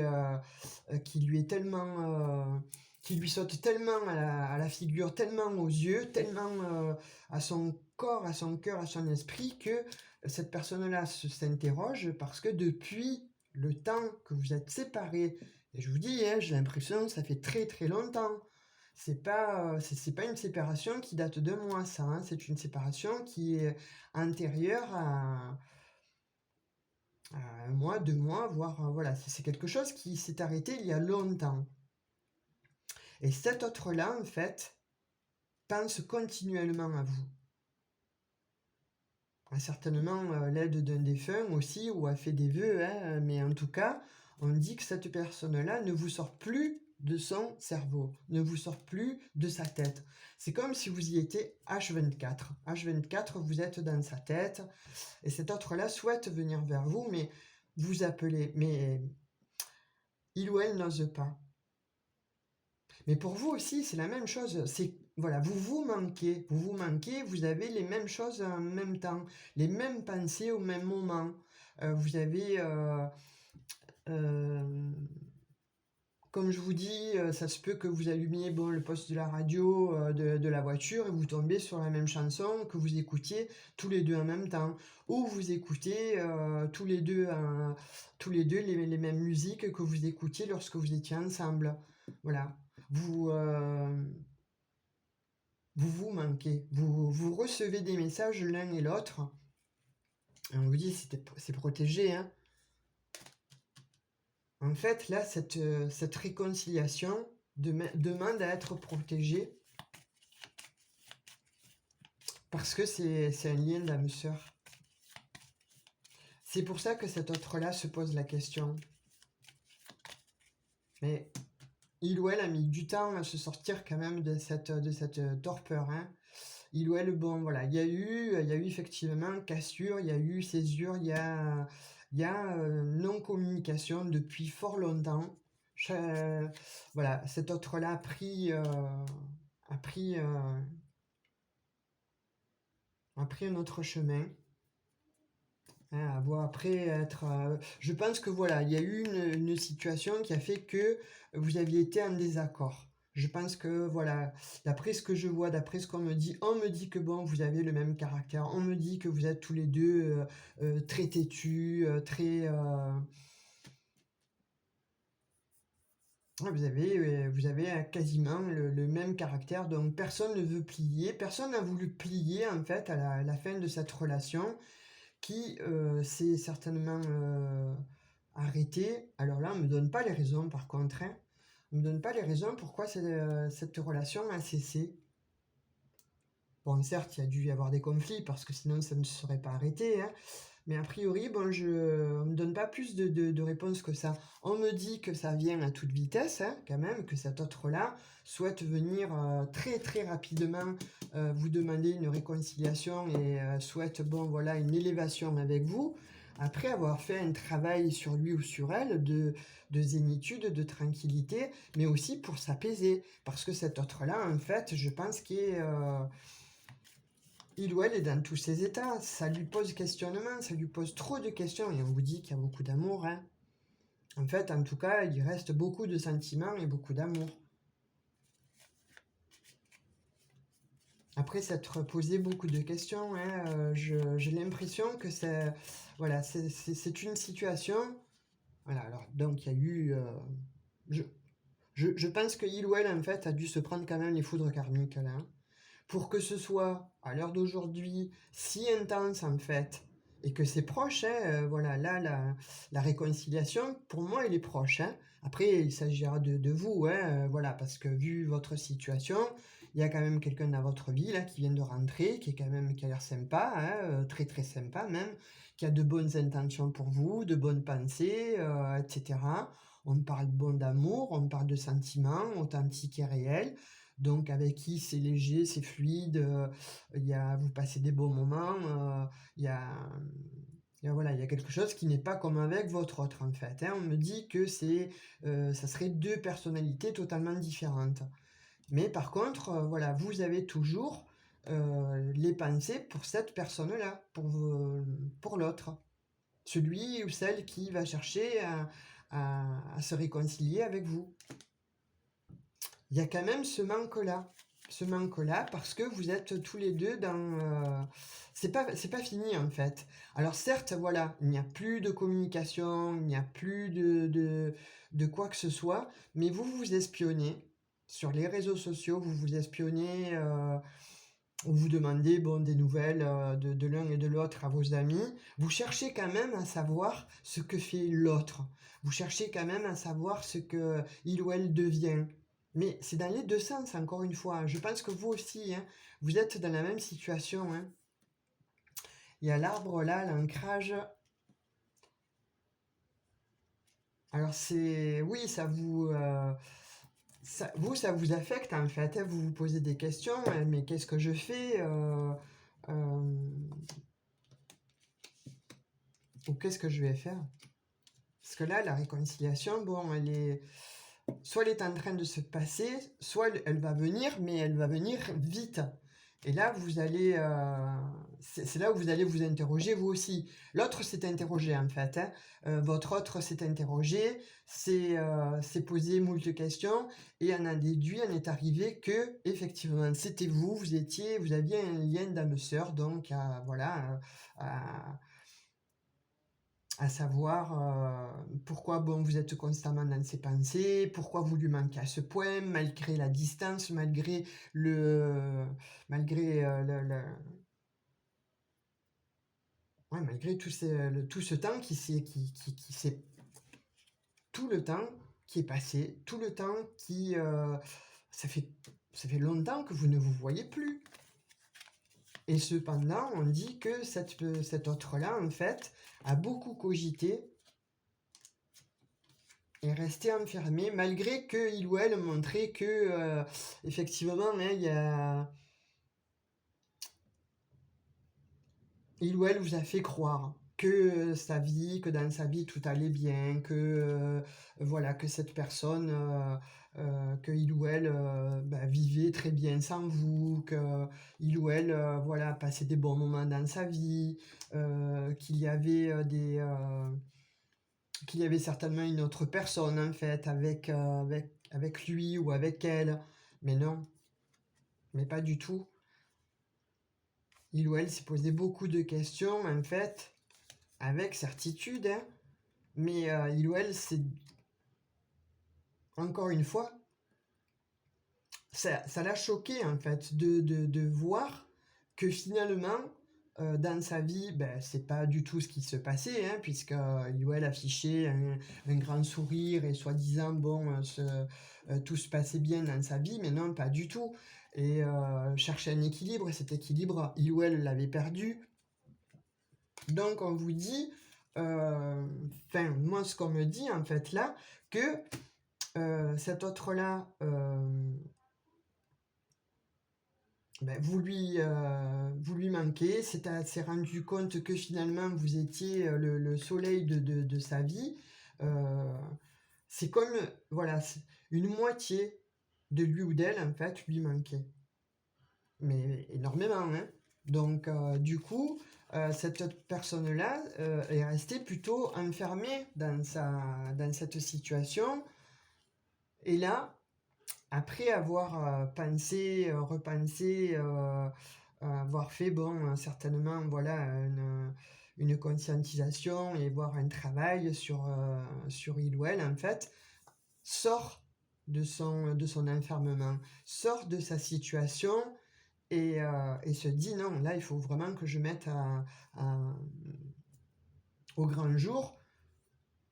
lui est tellement... qui lui saute tellement à la figure, tellement aux yeux, tellement à son corps, à son cœur, à son esprit, que cette personne-là s'interroge parce que depuis le temps que vous êtes séparés, et je vous dis, hein, j'ai l'impression que ça fait très très longtemps. C'est pas une séparation qui date de mois, ça. Hein, c'est une séparation qui est antérieure à un mois, 2 mois, voire voilà, c'est quelque chose qui s'est arrêté il y a longtemps. Et cet autre-là, en fait, pense continuellement à vous. A certainement l'aide d'un défunt aussi, ou a fait des vœux, hein, mais en tout cas, on dit que cette personne-là ne vous sort plus de son cerveau, ne vous sort plus de sa tête. C'est comme si vous y étiez H24. H24, vous êtes dans sa tête, et cet autre-là souhaite venir vers vous, mais vous appelez, mais il ou elle n'ose pas. Mais pour vous aussi, c'est la même chose. C'est voilà, vous manquez, vous avez les mêmes choses en même temps, les mêmes pensées au même moment. Vous avez, comme je vous dis, ça se peut que vous allumiez bon, le poste de la radio, de la voiture, et vous tombez sur la même chanson que vous écoutiez tous les deux en même temps. Ou vous écoutez tous les deux les mêmes musiques que vous écoutiez lorsque vous étiez ensemble. Voilà. Vous, vous manquez. Vous recevez des messages l'un et l'autre. On vous dit c'est protégé. Hein. En fait, là, cette réconciliation demande à être protégée parce que c'est un lien d'âme sœur. C'est pour ça que cet autre-là se pose la question. Mais il ou elle a mis du temps à se sortir quand même de cette torpeur. Hein. Il ou elle, bon, voilà, il y a eu effectivement cassure, il y a eu césure, il y a non-communication depuis fort longtemps. Voilà, cet autre-là a pris un autre chemin. Hein, après être, je pense que voilà, il y a eu une situation qui a fait que vous aviez été en désaccord. Je pense que voilà, d'après ce que je vois, d'après ce qu'on me dit que bon, vous avez le même caractère. On me dit que vous êtes tous les deux très têtus, très... vous avez quasiment le même caractère, donc personne ne veut plier, personne n'a voulu plier en fait à la fin de cette relation qui s'est certainement arrêté. Alors là, on ne me donne pas les raisons par contre. Hein. On ne me donne pas les raisons pourquoi cette relation a cessé. Bon, certes, il y a dû y avoir des conflits parce que sinon ça ne se serait pas arrêté. Hein. Mais a priori, bon, on ne me donne pas plus de réponses que ça. On me dit que ça vient à toute vitesse, hein, quand même, que cet autre-là souhaite venir très très rapidement vous demander une réconciliation et souhaite, bon, voilà, une élévation avec vous, après avoir fait un travail sur lui ou sur elle de zénitude, de tranquillité, mais aussi pour s'apaiser. Parce que cet autre-là, en fait, je pense qu'il est... il ou elle est dans tous ses états, ça lui pose questionnement, ça lui pose trop de questions, et on vous dit qu'il y a beaucoup d'amour. Hein. En fait, en tout cas, il reste beaucoup de sentiments et beaucoup d'amour. Après s'être posé beaucoup de questions, hein, j'ai l'impression que c'est voilà, c'est une situation... Voilà, alors, donc il y a eu... je pense que il ou elle, en fait, a dû se prendre quand même les foudres karmiques, là. Hein. Pour que ce soit, à l'heure d'aujourd'hui, si intense en fait, et que c'est proche, hein, voilà, là, la réconciliation, pour moi, elle est proche. Hein. Après, il s'agira de vous, hein, voilà, parce que vu votre situation, il y a quand même quelqu'un dans votre vie là, qui vient de rentrer, qui a l'air sympa, hein, très très sympa même, qui a de bonnes intentions pour vous, de bonnes pensées, etc. On parle bon d'amour, on parle de sentiments authentiques et réels. Donc avec qui c'est léger, c'est fluide, vous passez des bons moments, il y a, voilà, il y a quelque chose qui n'est pas comme avec votre autre en fait. Hein. On me dit que ça serait deux personnalités totalement différentes. Mais par contre, voilà, vous avez toujours les pensées pour cette personne-là, pour l'autre. Celui ou celle qui va chercher à se réconcilier avec vous. Il y a quand même ce manque-là, parce que vous êtes tous les deux dans... c'est pas fini en fait. Alors certes, voilà, il n'y a plus de communication, il n'y a plus de quoi que ce soit, mais vous vous espionnez sur les réseaux sociaux, vous vous espionnez, vous demandez bon, des nouvelles de l'un et de l'autre à vos amis, vous cherchez quand même à savoir ce que fait l'autre, vous cherchez quand même à savoir ce que il ou elle devient. Mais c'est dans les deux sens, encore une fois. Je pense que vous aussi, hein, vous êtes dans la même situation. Hein. Il y a l'arbre là, l'ancrage. Alors oui, ça vous affecte en fait. Hein. Vous vous posez des questions, hein, mais qu'est-ce que je fais euh, ou qu'est-ce que je vais faire? Parce que là, la réconciliation, bon, soit elle est en train de se passer, soit elle va venir, mais elle va venir vite. Et là, c'est là où vous allez vous interroger vous aussi. L'autre s'est interrogé en fait. Hein. Votre autre s'est interrogé, s'est posé moult questions et en a déduit, en est arrivé que effectivement c'était vous, vous aviez un lien d'âme sœur, donc voilà. À savoir pourquoi bon, vous êtes constamment dans ses pensées, pourquoi vous lui manquez à ce point, malgré la distance, malgré malgré tout ce temps tout le temps qui est passé, tout le temps ça fait longtemps que vous ne vous voyez plus. Et cependant, on dit que cet autre-là, en fait, a beaucoup cogité et resté enfermé, malgré qu'il ou elle montrait que, effectivement, hein, il ou elle vous a fait croire que dans sa vie tout allait bien, voilà, que cette personne, que il ou elle vivait très bien sans vous, que il ou elle, voilà, passait des bons moments dans sa vie, qu'il y avait qu'il y avait certainement une autre personne en fait avec lui ou avec elle, mais non, mais pas du tout. Il ou elle s'est posé beaucoup de questions en fait, avec certitude, hein, mais il ou elle, c'est encore une fois, ça l'a choqué en fait de voir que finalement, dans sa vie, ben, c'est pas du tout ce qui se passait, hein, puisque il ou elle affichait un grand sourire et soi-disant, bon, tout se passait bien dans sa vie, mais non, pas du tout. Et chercher un équilibre, et cet équilibre, il ou elle l'avait perdu. Donc on vous dit, moi ce qu'on me dit en fait là, que cet autre-là, vous lui manquez, s'est rendu compte que finalement vous étiez le soleil de sa vie. Euh, c'est comme, voilà, une moitié de lui ou d'elle en fait lui manquait. Mais énormément, hein. Donc du coup, cette personne-là est restée plutôt enfermée dans cette situation. Et là, après avoir repensé, avoir fait, bon, certainement, voilà, une conscientisation et voir un travail sur il ou elle, en fait, sort de son enfermement, sort de sa situation et se dit non, là, il faut vraiment que je mette au grand jour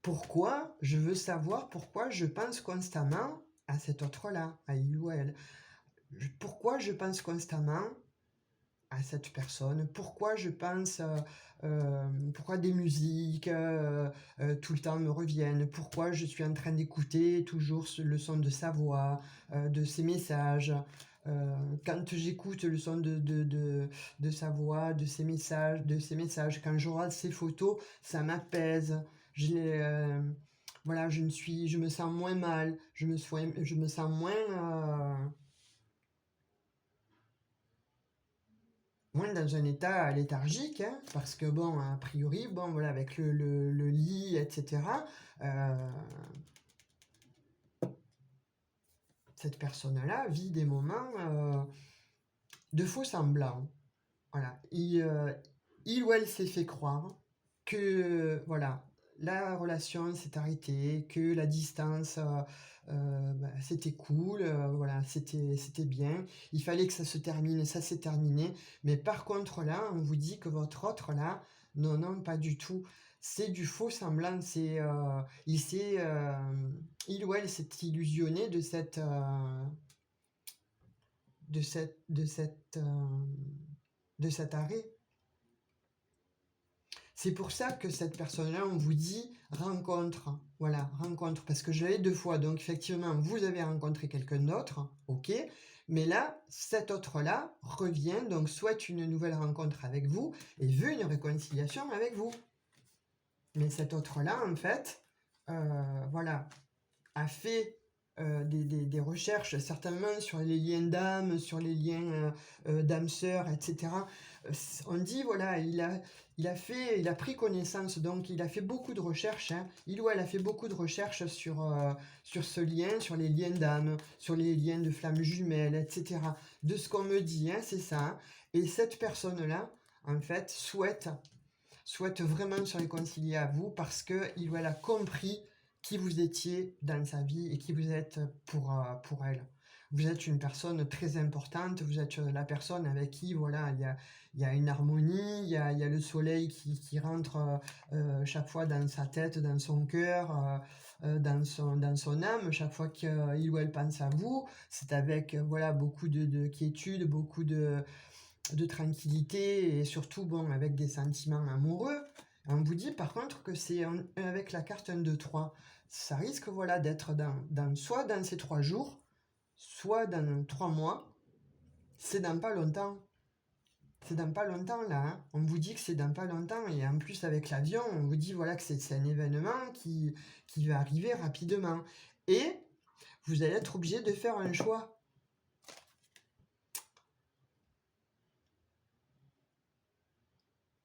pourquoi je veux savoir pourquoi je pense constamment à cet autre-là, à il ou elle. Pourquoi je pense constamment à cette personne, pourquoi je pense, pourquoi des musiques tout le temps me reviennent, pourquoi je suis en train d'écouter toujours le son de sa voix, de ses messages. Quand j'écoute le son de sa voix, de ses messages, quand je regarde ses photos, ça m'apaise. Je les, voilà, je me sens moins mal, je me sens moins dans un état léthargique, hein, parce que bon, a priori, bon, voilà, avec le lit, etc., cette personne-là vit des moments de faux semblants. Voilà. Il ou elle s'est fait croire que, voilà, la relation s'est arrêtée, que la distance, bah, c'était cool, voilà, c'était bien. Il fallait que ça se termine, ça s'est terminé. Mais par contre, là, on vous dit que votre autre, là, non, non, pas du tout. C'est du faux semblant. Il ou elle s'est illusionné de cette, de cette, de cet arrêt. C'est pour ça que cette personne-là, on vous dit rencontre. Voilà, rencontre. Parce que je l'ai 2 fois. Donc, effectivement, vous avez rencontré quelqu'un d'autre. OK. Mais là, cet autre-là revient, donc souhaite une nouvelle rencontre avec vous et veut une réconciliation avec vous. Mais cet autre-là, en fait, voilà, a fait des recherches certainement sur les liens d'âme, sur les liens d'âme-sœur, etc. On dit, voilà, il a pris connaissance, donc il a fait beaucoup de recherches, hein. Il ou elle a fait beaucoup de recherches sur ce lien, sur les liens d'âme, sur les liens de flammes jumelles, etc. De ce qu'on me dit, hein, c'est ça, hein. Et cette personne-là, en fait, souhaite vraiment se réconcilier à vous parce qu'il ou elle a compris qui vous étiez dans sa vie et qui vous êtes pour elle. Vous êtes une personne très importante, vous êtes la personne avec qui, voilà, il y a une harmonie, il y a le soleil qui rentre chaque fois dans sa tête, dans son cœur, dans son âme, chaque fois qu'il ou elle pense à vous. C'est avec, voilà, beaucoup de quiétude, beaucoup de tranquillité et surtout, bon, avec des sentiments amoureux. On vous dit par contre que c'est avec la carte 1, 2, 3. Ça risque, voilà, d'être soit dans ces 3 jours, soit dans 3 mois. C'est dans pas longtemps. C'est dans pas longtemps là, hein. On vous dit que c'est dans pas longtemps et en plus avec l'avion, on vous dit voilà que c'est un événement qui va arriver rapidement. Et vous allez être obligé de faire un choix.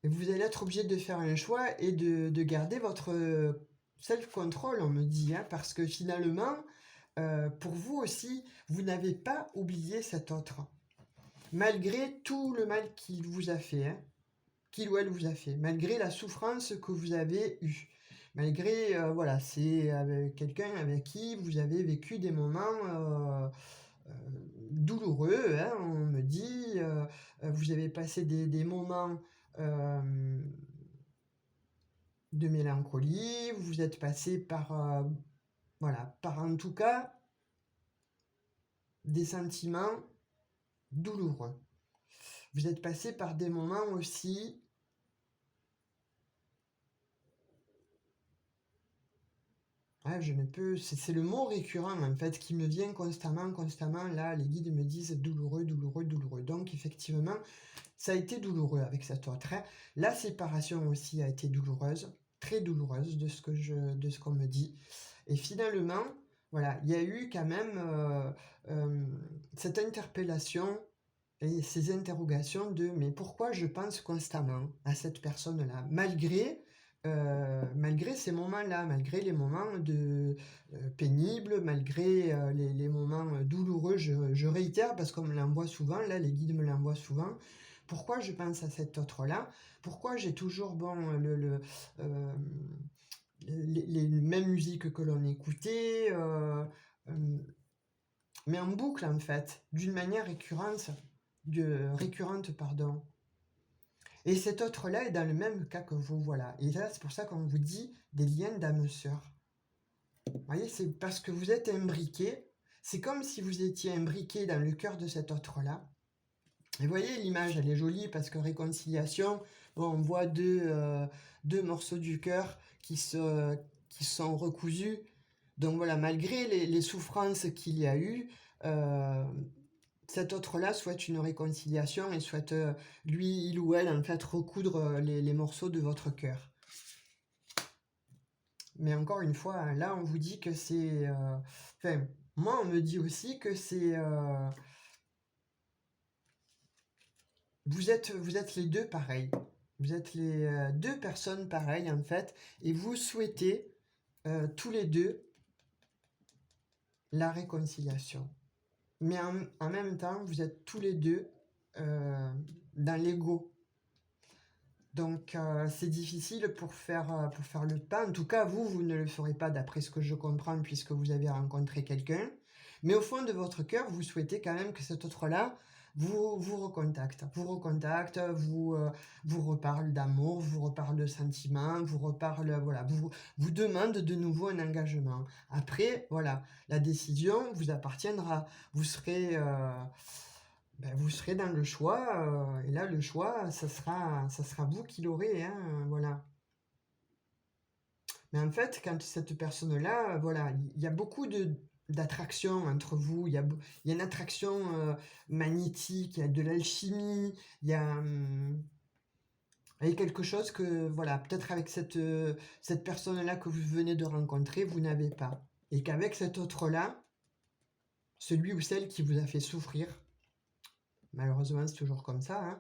Et vous allez être obligé de faire un choix et de garder votre self-control, on me dit, hein, parce que finalement, pour vous aussi, vous n'avez pas oublié cet autre. Malgré tout le mal qu'il vous a fait, hein, qu'il ou elle vous a fait, malgré la souffrance que vous avez eue, malgré, voilà, c'est avec quelqu'un avec qui vous avez vécu des moments douloureux, hein, on me dit, vous avez passé des moments de mélancolie, vous êtes passé par, voilà, par en tout cas des sentiments douloureux. Vous êtes passé par des moments aussi, ah, je ne peux, c'est le mot récurrent en fait qui me vient constamment, là, les guides me disent douloureux, douloureux, douloureux. Donc effectivement, ça a été douloureux avec cet autre, hein. La séparation aussi a été douloureuse, très douloureuse de ce qu'on me dit. Et finalement, voilà, il y a eu quand même cette interpellation et ces interrogations de mais pourquoi je pense constamment à cette personne-là, malgré ces moments-là, malgré les moments pénibles, malgré les moments douloureux, je réitère parce qu'on me l'envoie souvent, là les guides me l'envoient souvent, pourquoi je pense à cet autre-là, pourquoi j'ai toujours bon, euh, les mêmes musiques que l'on écoutait, mais en boucle en fait, d'une manière récurrente, pardon. Et cet autre-là est dans le même cas que vous, voilà. Et là, c'est pour ça qu'on vous dit des liens d'âme-sœur. Vous voyez, c'est parce que vous êtes imbriqué, c'est comme si vous étiez imbriqué dans le cœur de cet autre-là, Et vous voyez, l'image, elle est jolie parce que réconciliation, bon, on voit deux morceaux du cœur qui sont recousus. Donc voilà, malgré les souffrances qu'il y a eu, euh, cet autre-là souhaite une réconciliation et souhaite, lui, il ou elle, en fait, recoudre les morceaux de votre cœur. Mais encore une fois, là, on vous dit que c'est... Enfin, moi, on me dit aussi que c'est... vous êtes les deux pareils. Vous êtes les deux personnes pareilles, en fait, et vous souhaitez tous les deux la réconciliation. Mais en même temps, vous êtes tous les deux dans l'ego. Donc, c'est difficile pour faire le pas. En tout cas, vous ne le ferez pas d'après ce que je comprends, puisque vous avez rencontré quelqu'un. Mais au fond de votre cœur, vous souhaitez quand même que cet autre-là vous recontacte. Vous reparle d'amour, vous reparle de sentiments, vous reparle, voilà, vous demande de nouveau un engagement. Après, voilà, la décision vous appartiendra. Vous serez... vous serez dans le choix, et là, le choix, ça sera vous qui l'aurez, hein, voilà. Mais en fait, quand cette personne-là, voilà, il y a beaucoup d'attraction entre vous, il y a une attraction magnétique, il y a de l'alchimie, il y a quelque chose que, voilà, peut-être avec cette personne-là que vous venez de rencontrer, vous n'avez pas. Et qu'avec cet autre-là, celui ou celle qui vous a fait souffrir, malheureusement c'est toujours comme ça, hein,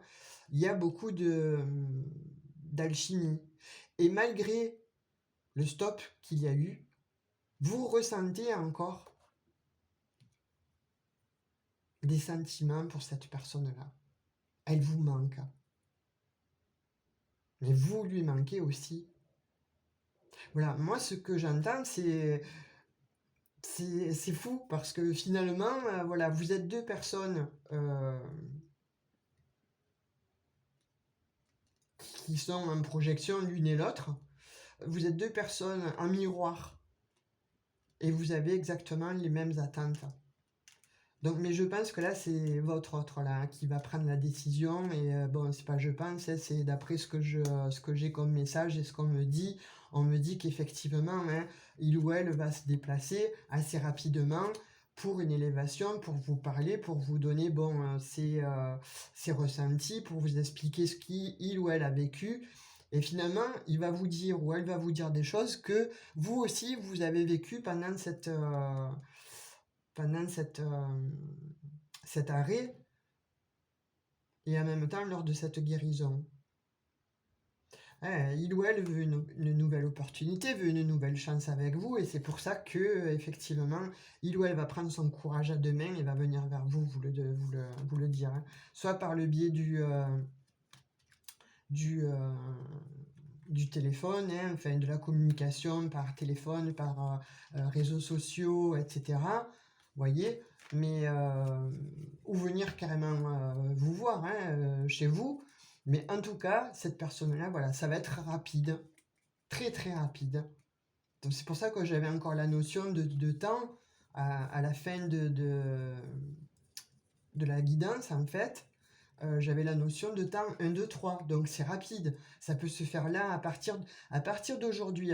il y a beaucoup d'alchimie. Et malgré le stop qu'il y a eu, vous ressentez encore des sentiments pour cette personne-là. Elle vous manque. Mais vous lui manquez aussi. Voilà, moi ce que j'entends, c'est fou, parce que finalement, voilà, vous êtes deux personnes qui sont en projection l'une et l'autre. Vous êtes deux personnes en miroir. Et vous avez exactement les mêmes attentes. Donc, mais je pense que là, c'est votre autre là hein, qui va prendre la décision. Et bon, c'est pas je pense, hein, c'est d'après ce que j'ai comme message et ce qu'on me dit. On me dit qu'effectivement, hein, il ou elle va se déplacer assez rapidement pour une élévation, pour vous parler, pour vous donner bon, ses ressentis, pour vous expliquer ce qu'il ou elle a vécu. Et finalement, il va vous dire ou elle va vous dire des choses que vous aussi, vous avez vécu pendant cet arrêt et en même temps lors de cette guérison. Il ou elle veut une nouvelle opportunité, veut une nouvelle chance avec vous, et c'est pour ça que, effectivement, il ou elle va prendre son courage à deux mains et va venir vers vous, vous le dire. Hein. Soit par le biais du, du téléphone, hein, enfin de la communication par téléphone, par réseaux sociaux, etc. Voyez, mais ou venir carrément vous voir hein, chez vous. Mais en tout cas, cette personne-là, voilà, ça va être rapide, très très rapide. Donc c'est pour ça que j'avais encore la notion de temps à la fin de la guidance en fait. J'avais la notion de temps 1, 2, 3, donc c'est rapide. Ça peut se faire là à partir d'aujourd'hui,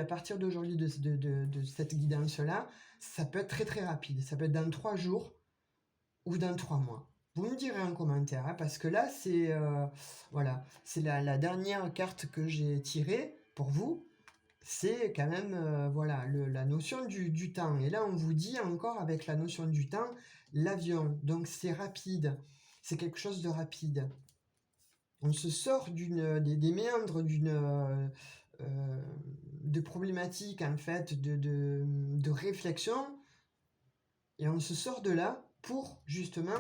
de cette guidance-là, ça peut être très très rapide. Ça peut être dans 3 jours ou dans 3 mois. Vous me direz en commentaire, hein, parce que là, c'est voilà, c'est la dernière carte que j'ai tirée pour vous. C'est quand même voilà, la notion du temps. Et là, on vous dit encore avec la notion du temps, l'avion. Donc c'est rapide. C'est quelque chose de rapide. On se sort des méandres de problématiques, en fait, de réflexion, et on se sort de là pour justement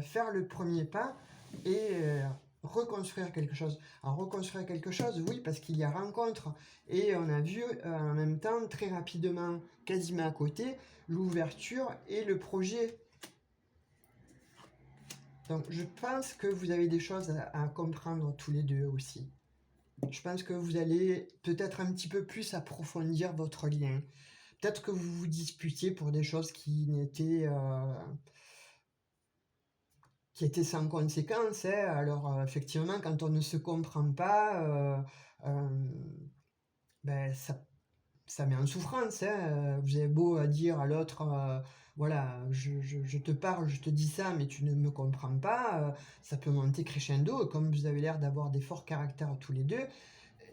faire le premier pas et reconstruire quelque chose. Alors reconstruire quelque chose, oui, parce qu'il y a rencontre, et on a vu en même temps, très rapidement, quasiment à côté, l'ouverture et le projet. Donc je pense que vous avez des choses à comprendre tous les deux aussi. Je pense que vous allez peut-être un petit peu plus approfondir votre lien. Peut-être que vous vous disputiez pour des choses qui n'étaient qui était sans conséquence, hein. Alors, effectivement, quand on ne se comprend pas, ben, ça met en souffrance, hein. Vous avez beau dire à l'autre, voilà, je te parle, je te dis ça, mais tu ne me comprends pas, ça peut monter crescendo. Comme vous avez l'air d'avoir des forts caractères tous les deux,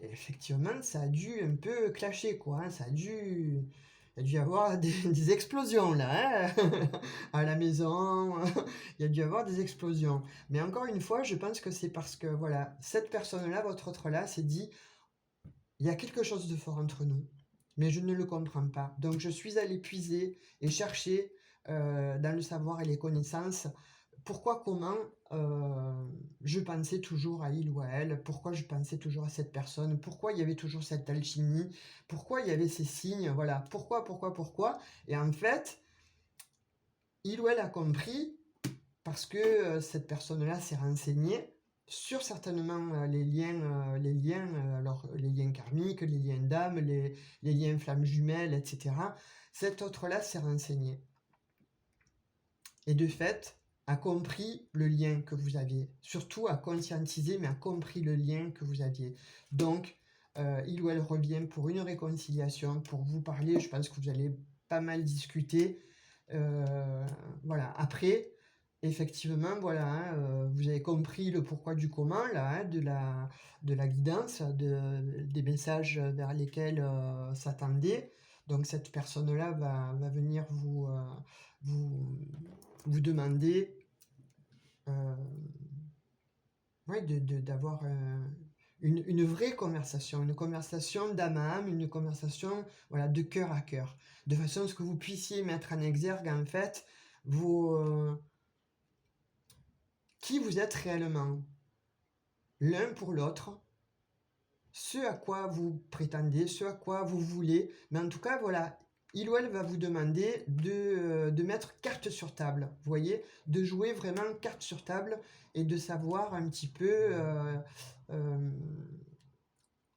effectivement, ça a dû un peu clasher, quoi, hein. Il y a dû y avoir des explosions là, hein, à la maison. Il y a dû y avoir des explosions. Mais encore une fois, je pense que c'est parce que voilà, cette personne-là, votre autre là, s'est dit, il y a quelque chose de fort entre nous, mais je ne le comprends pas. Donc je suis allé puiser et chercher dans le savoir et les connaissances pourquoi, comment je pensais toujours à il ou à elle, pourquoi je pensais toujours à cette personne, pourquoi il y avait toujours cette alchimie, pourquoi il y avait ces signes, voilà, pourquoi. Et en fait, il ou elle a compris parce que cette personne-là s'est renseignée sur certainement alors les liens karmiques, les liens d'âme, les liens flammes jumelles, etc. Cet autre-là s'est renseigné. Et de fait, a compris le lien que vous aviez. Surtout a conscientisé, mais a compris le lien que vous aviez. Donc, il ou elle revient pour une réconciliation, pour vous parler. Je pense que vous allez pas mal discuter. Voilà. Après, effectivement, voilà, hein, vous avez compris le pourquoi du comment, là, hein, de la guidance, des messages vers lesquels s'attendait. Donc, cette personne-là va venir vous, vous demander ouais, d'avoir une vraie conversation, une conversation d'âme à âme, une conversation voilà, de cœur à cœur, de façon à ce que vous puissiez mettre en exergue en fait qui vous êtes réellement, l'un pour l'autre, ce à quoi vous prétendez, ce à quoi vous voulez, mais en tout cas, voilà, il ou elle va vous demander de mettre carte sur table, vous voyez, de jouer vraiment carte sur table et de savoir un petit peu euh,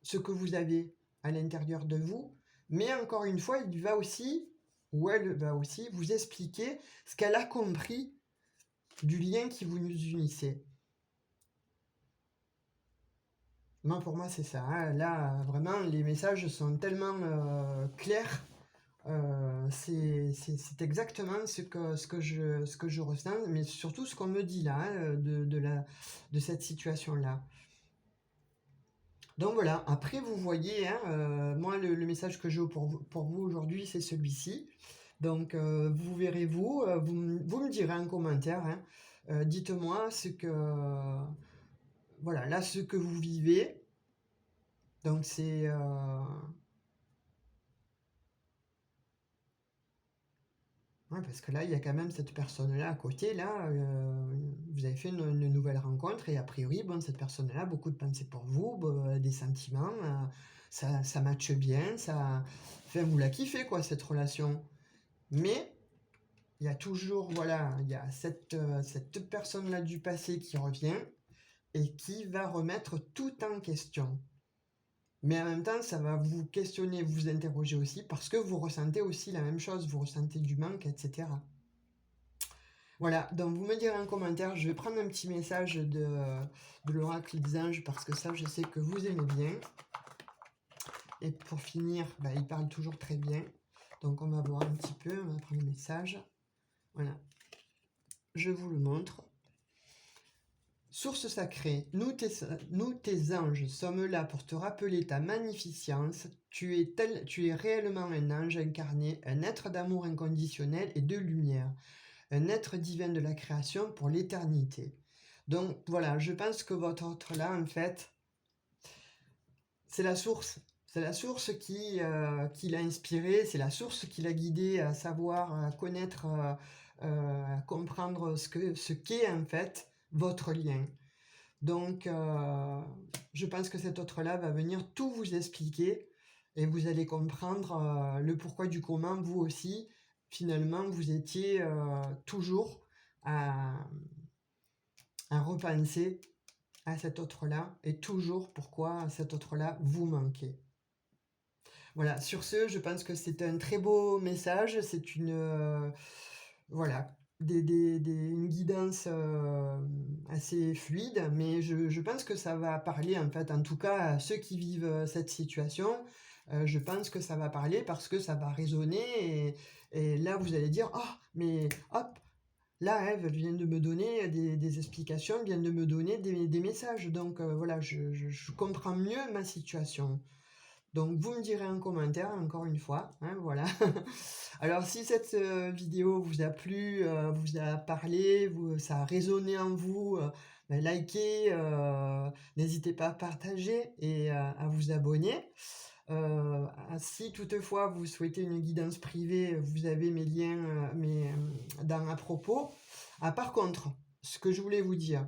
ce que vous avez à l'intérieur de vous, mais encore une fois, il va aussi, ou elle va aussi, vous expliquer ce qu'elle a compris du lien qui vous unissait. Moi, pour moi, c'est ça, hein. Là, vraiment, les messages sont tellement clairs. C'est exactement ce que je ressens, mais surtout ce qu'on me dit là, hein, de cette situation-là. Donc voilà, après vous voyez, hein, moi le message que j'ai pour vous aujourd'hui, c'est celui-ci. Donc vous verrez vous me direz en commentaire, hein, dites-moi ce que, voilà, là ce que vous vivez. Donc c'est ouais, parce que là, il y a quand même cette personne-là à côté, là, vous avez fait une nouvelle rencontre et a priori, bon, cette personne-là, beaucoup de pensées pour vous, des sentiments, ça matche bien, enfin, vous la kiffez, quoi, cette relation. Mais il y a toujours, voilà, il y a cette personne-là du passé qui revient et qui va remettre tout en question. Mais en même temps, ça va vous questionner, vous interroger aussi, parce que vous ressentez aussi la même chose, vous ressentez du manque, etc. Voilà, donc vous me direz en commentaire, je vais prendre un petit message de l'oracle des anges, parce que ça, je sais que vous aimez bien. Et pour finir, bah, il parle toujours très bien. Donc on va voir un petit peu, on va prendre le message. Voilà, je vous le montre. Source sacrée, nous tes anges sommes là pour te rappeler ta magnificence. Tu es réellement un ange incarné, un être d'amour inconditionnel et de lumière, un être divin de la création pour l'éternité. Donc voilà, je pense que votre autre là, en fait, c'est la source. C'est la source qui l'a inspiré, c'est la source qui l'a guidé à savoir, à connaître, à comprendre ce qu'est en fait votre lien. Donc, je pense que cet autre-là va venir tout vous expliquer et vous allez comprendre le pourquoi du comment, vous aussi, finalement, vous étiez toujours à, à repenser à cet autre-là et toujours pourquoi cet autre-là vous manquait. Voilà, sur ce, je pense que c'est un très beau message, c'est une... voilà, une guidance assez fluide, mais je pense que ça va parler, en fait, en tout cas à ceux qui vivent cette situation. Je pense que ça va parler parce que ça va résonner et là vous allez dire: «Ah, mais hop, là Ève vient de me donner des explications, vient de me donner des messages, donc voilà, je comprends mieux ma situation». Donc vous me direz en commentaire, encore une fois, hein, voilà. Alors si cette vidéo vous a plu, vous a parlé, ça a résonné en vous, ben, likez, n'hésitez pas à partager et à vous abonner. Si toutefois vous souhaitez une guidance privée, vous avez mes liens dans à propos. Ah, par contre, ce que je voulais vous dire,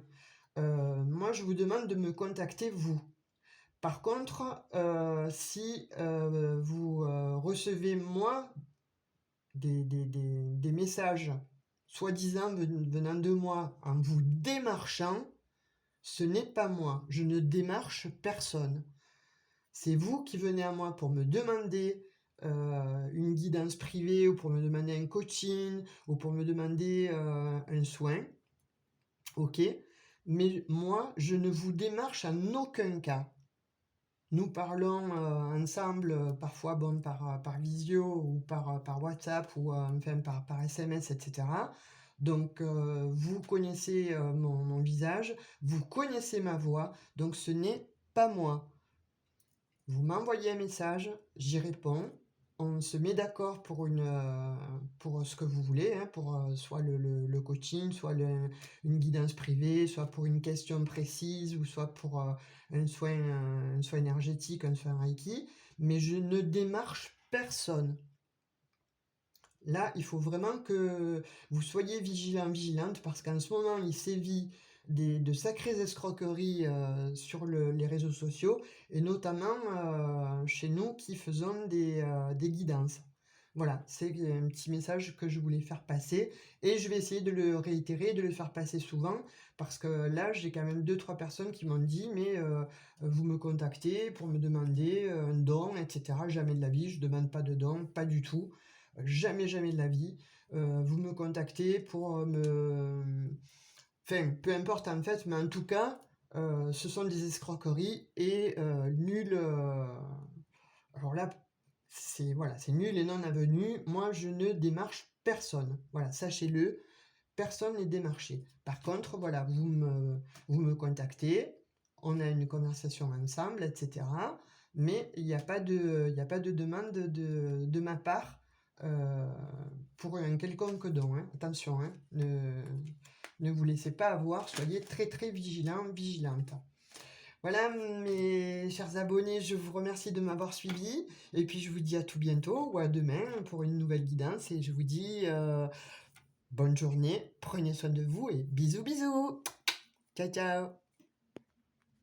moi je vous demande de me contacter vous. Par contre, si vous recevez moi des messages soi-disant venant de moi en vous démarchant, ce n'est pas moi. Je ne démarche personne. C'est vous qui venez à moi pour me demander une guidance privée ou pour me demander un coaching ou pour me demander un soin. Ok, mais moi, je ne vous démarche en aucun cas. Nous parlons ensemble, parfois bon, par visio ou par WhatsApp ou enfin par SMS, etc. Donc vous connaissez mon visage, vous connaissez ma voix, donc ce n'est pas moi. Vous m'envoyez un message, j'y réponds, on se met d'accord pour ce que vous voulez, hein, pour soit le coaching, soit une guidance privée, soit pour une question précise, ou soit pour un soin énergétique, un soin Reiki, mais je ne démarche personne. Là, il faut vraiment que vous soyez vigilant, vigilante, parce qu'en ce moment, il sévit de sacrées escroqueries sur les réseaux sociaux, et notamment chez nous qui faisons des guidances. Voilà, c'est un petit message que je voulais faire passer, et je vais essayer de le réitérer, de le faire passer souvent, parce que là, j'ai quand même 2-3 personnes qui m'ont dit, mais vous me contactez pour me demander un don, etc. Jamais de la vie, je ne demande pas de don, pas du tout. Jamais, jamais de la vie. Vous me contactez pour Enfin, peu importe en fait, mais en tout cas, ce sont des escroqueries et nul... Alors là, voilà, c'est nul et non avenu. Moi, je ne démarche personne. Voilà, sachez-le, personne n'est démarché. Par contre, voilà, vous me contactez, on a une conversation ensemble, etc. Mais il n'y a pas de demande de ma part pour un quelconque don. Hein. Attention, hein, ne vous laissez pas avoir, soyez très très vigilants, vigilantes. Voilà mes chers abonnés, je vous remercie de m'avoir suivi et puis je vous dis à tout bientôt ou à demain pour une nouvelle guidance et je vous dis bonne journée, prenez soin de vous et bisous bisous. Ciao ciao.